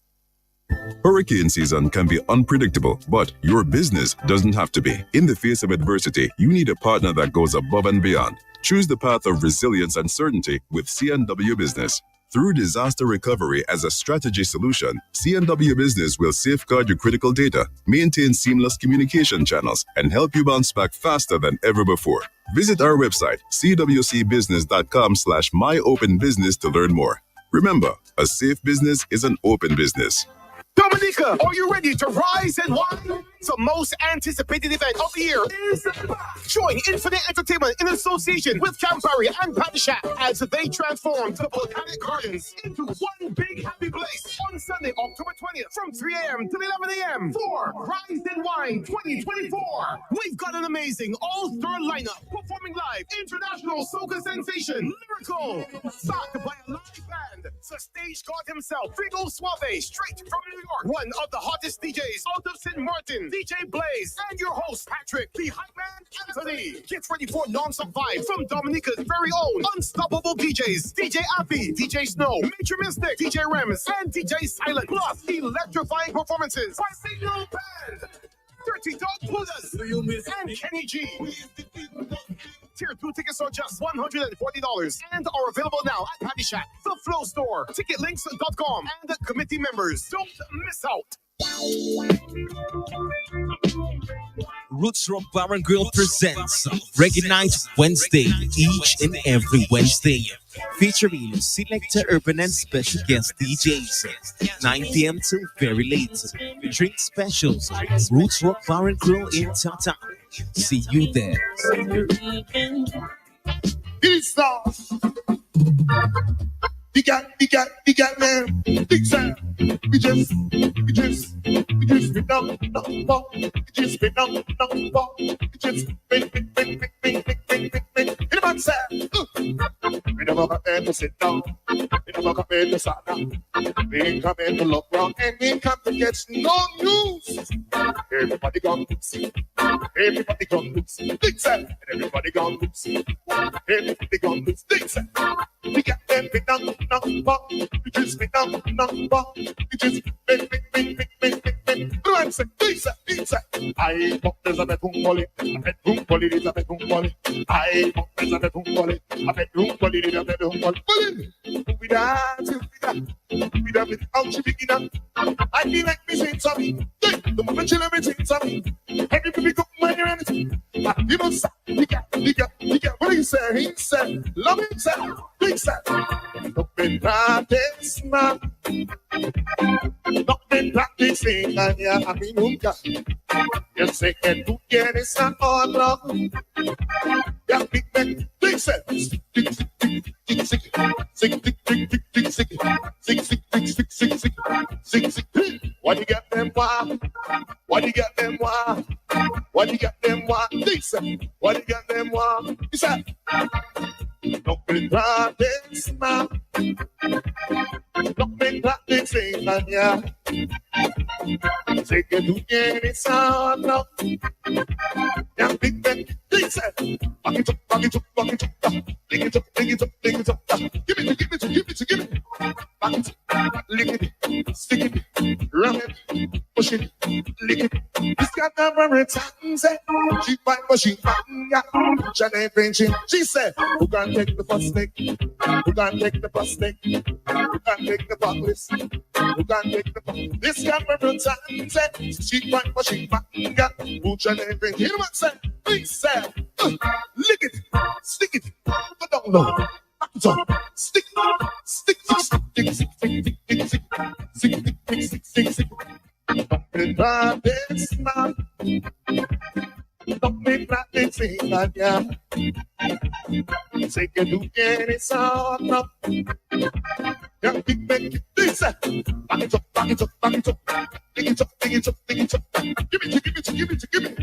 Hurricane season can be unpredictable, but your business doesn't have to be. In the face of adversity, you need a partner that goes above and beyond. Choose the path of resilience and certainty with C&W Business. Through disaster recovery as a strategy solution, C&W Business will safeguard your critical data, maintain seamless communication channels, and help you bounce back faster than ever before. Visit our website, cwcbusiness.com/myopenbusiness to learn more. Remember, a safe business is an open business. Dominica, are you ready to rise and wine? The most anticipated event of the year is back. Join Infinite Entertainment in association with Campari and Patty Shack as they transform the Volcanic Gardens into one big happy place on Sunday, October 20th from 3 a.m. to 11 a.m. for Rise and Wine 2024. We've got an amazing all-star lineup performing live international soca sensation Lyrical, backed by a live band, the stage god himself, Frigo Suave, straight from New York, one of the hottest DJs out of St. Martin, DJ Blaze, and your host, Patrick, the hype man, Anthony. Get ready for non-stop vibes from Dominica's very own unstoppable DJs, DJ Appy, DJ Snow, Major Mystic, DJ Rems, and DJ Silent, plus electrifying performances by Signal Band, 30 Dog Pullers, and Kenny G. Tier 2 tickets are just $140 and are available now at Patty Shack, the Flow Store, ticketlinks.com, and the committee members. Don't miss out. Roots Rock Bar and Grill presents Reggae Night Wednesday, each and every Wednesday, featuring Selector Urban and special guest DJs, 9 p.m. till very late. Drink specials, Roots Rock Bar and Grill in Tata. See you there. It's we got man, big sound. We just been up, we just been up, we just been in about sound. We never come in to sit down, we never come in to sit down. We ain't come in to look wrong, and we ain't come to get no news. Everybody gone loose, everybody gone loose, big sound, and everybody gone loose, everybody gone loose, big sound. We got them big down, we just been down, we just been. Pizza. I pop there's a bedroom bully, is a bedroom bully. I pop there's a bedroom bully, is a bedroom bully. We dance, without you begin up. I feel like me saying something. The moment you let me saying something. Every people come when you're anything. You know, you got. What do you say? He said, love it, said, big said. Nothing practice, man. Nothing practicing, and yeah, I mean, nunca. You say que tú quieres a otro. Yeah, big said. What you got them why? What you got them why? What you got them why? Lisa, what you got them why? He said, Don't be practice, man. Don't be practicing, man, yeah. Take it to any sound now. Yeah, big bang, big set. Back it up, back it up, back it up. Lick it up, lick it up, lick it up. Give it, give it, give it, give it. Back it up, lick it, stick it, ram it, push it, lick it. This got the very time, say. She fight, but she fighting, yeah. Janelle Benji, she said, who can take the first stick? Who can take the first stick? Who can take the buckless? Who can take the buckless? This got the very time, say. She fight, but she fighting, yeah. Who Janelle Benji, hear what say? Please say, lick it, stick it, but don't know. Back it up, stick it, stick it, stick it, stick it, stick it, stick it, stick it, stick it, stick it. Don't be practice, man. Don't be practicing, man, yeah. Take it to any song, no. Yeah, big bang, this. Back it up, back it up, back it up. Dig it up, dig it up, dig it up. Give it, give it, give it, give it.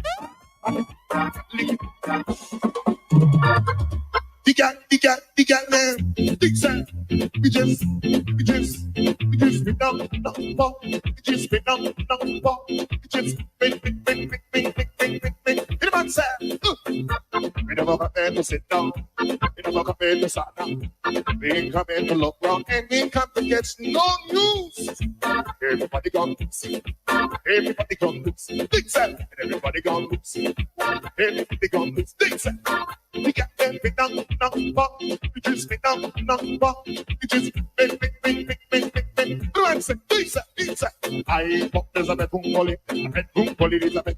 Lick it. Dig it, man. Dig that. We just been down, we just been down, we just been. Hit him outside. We never got there to sit down. We never got there to sit down. We ain't coming to look wrong and we ain't come to get no news. Everybody gone loose. Everybody gone loose. Dig that. And everybody gone loose. Everybody gone loose. Dig that. We got them big down, we just been down, we just been. I pop there's a bedroom bully, is a bedroom.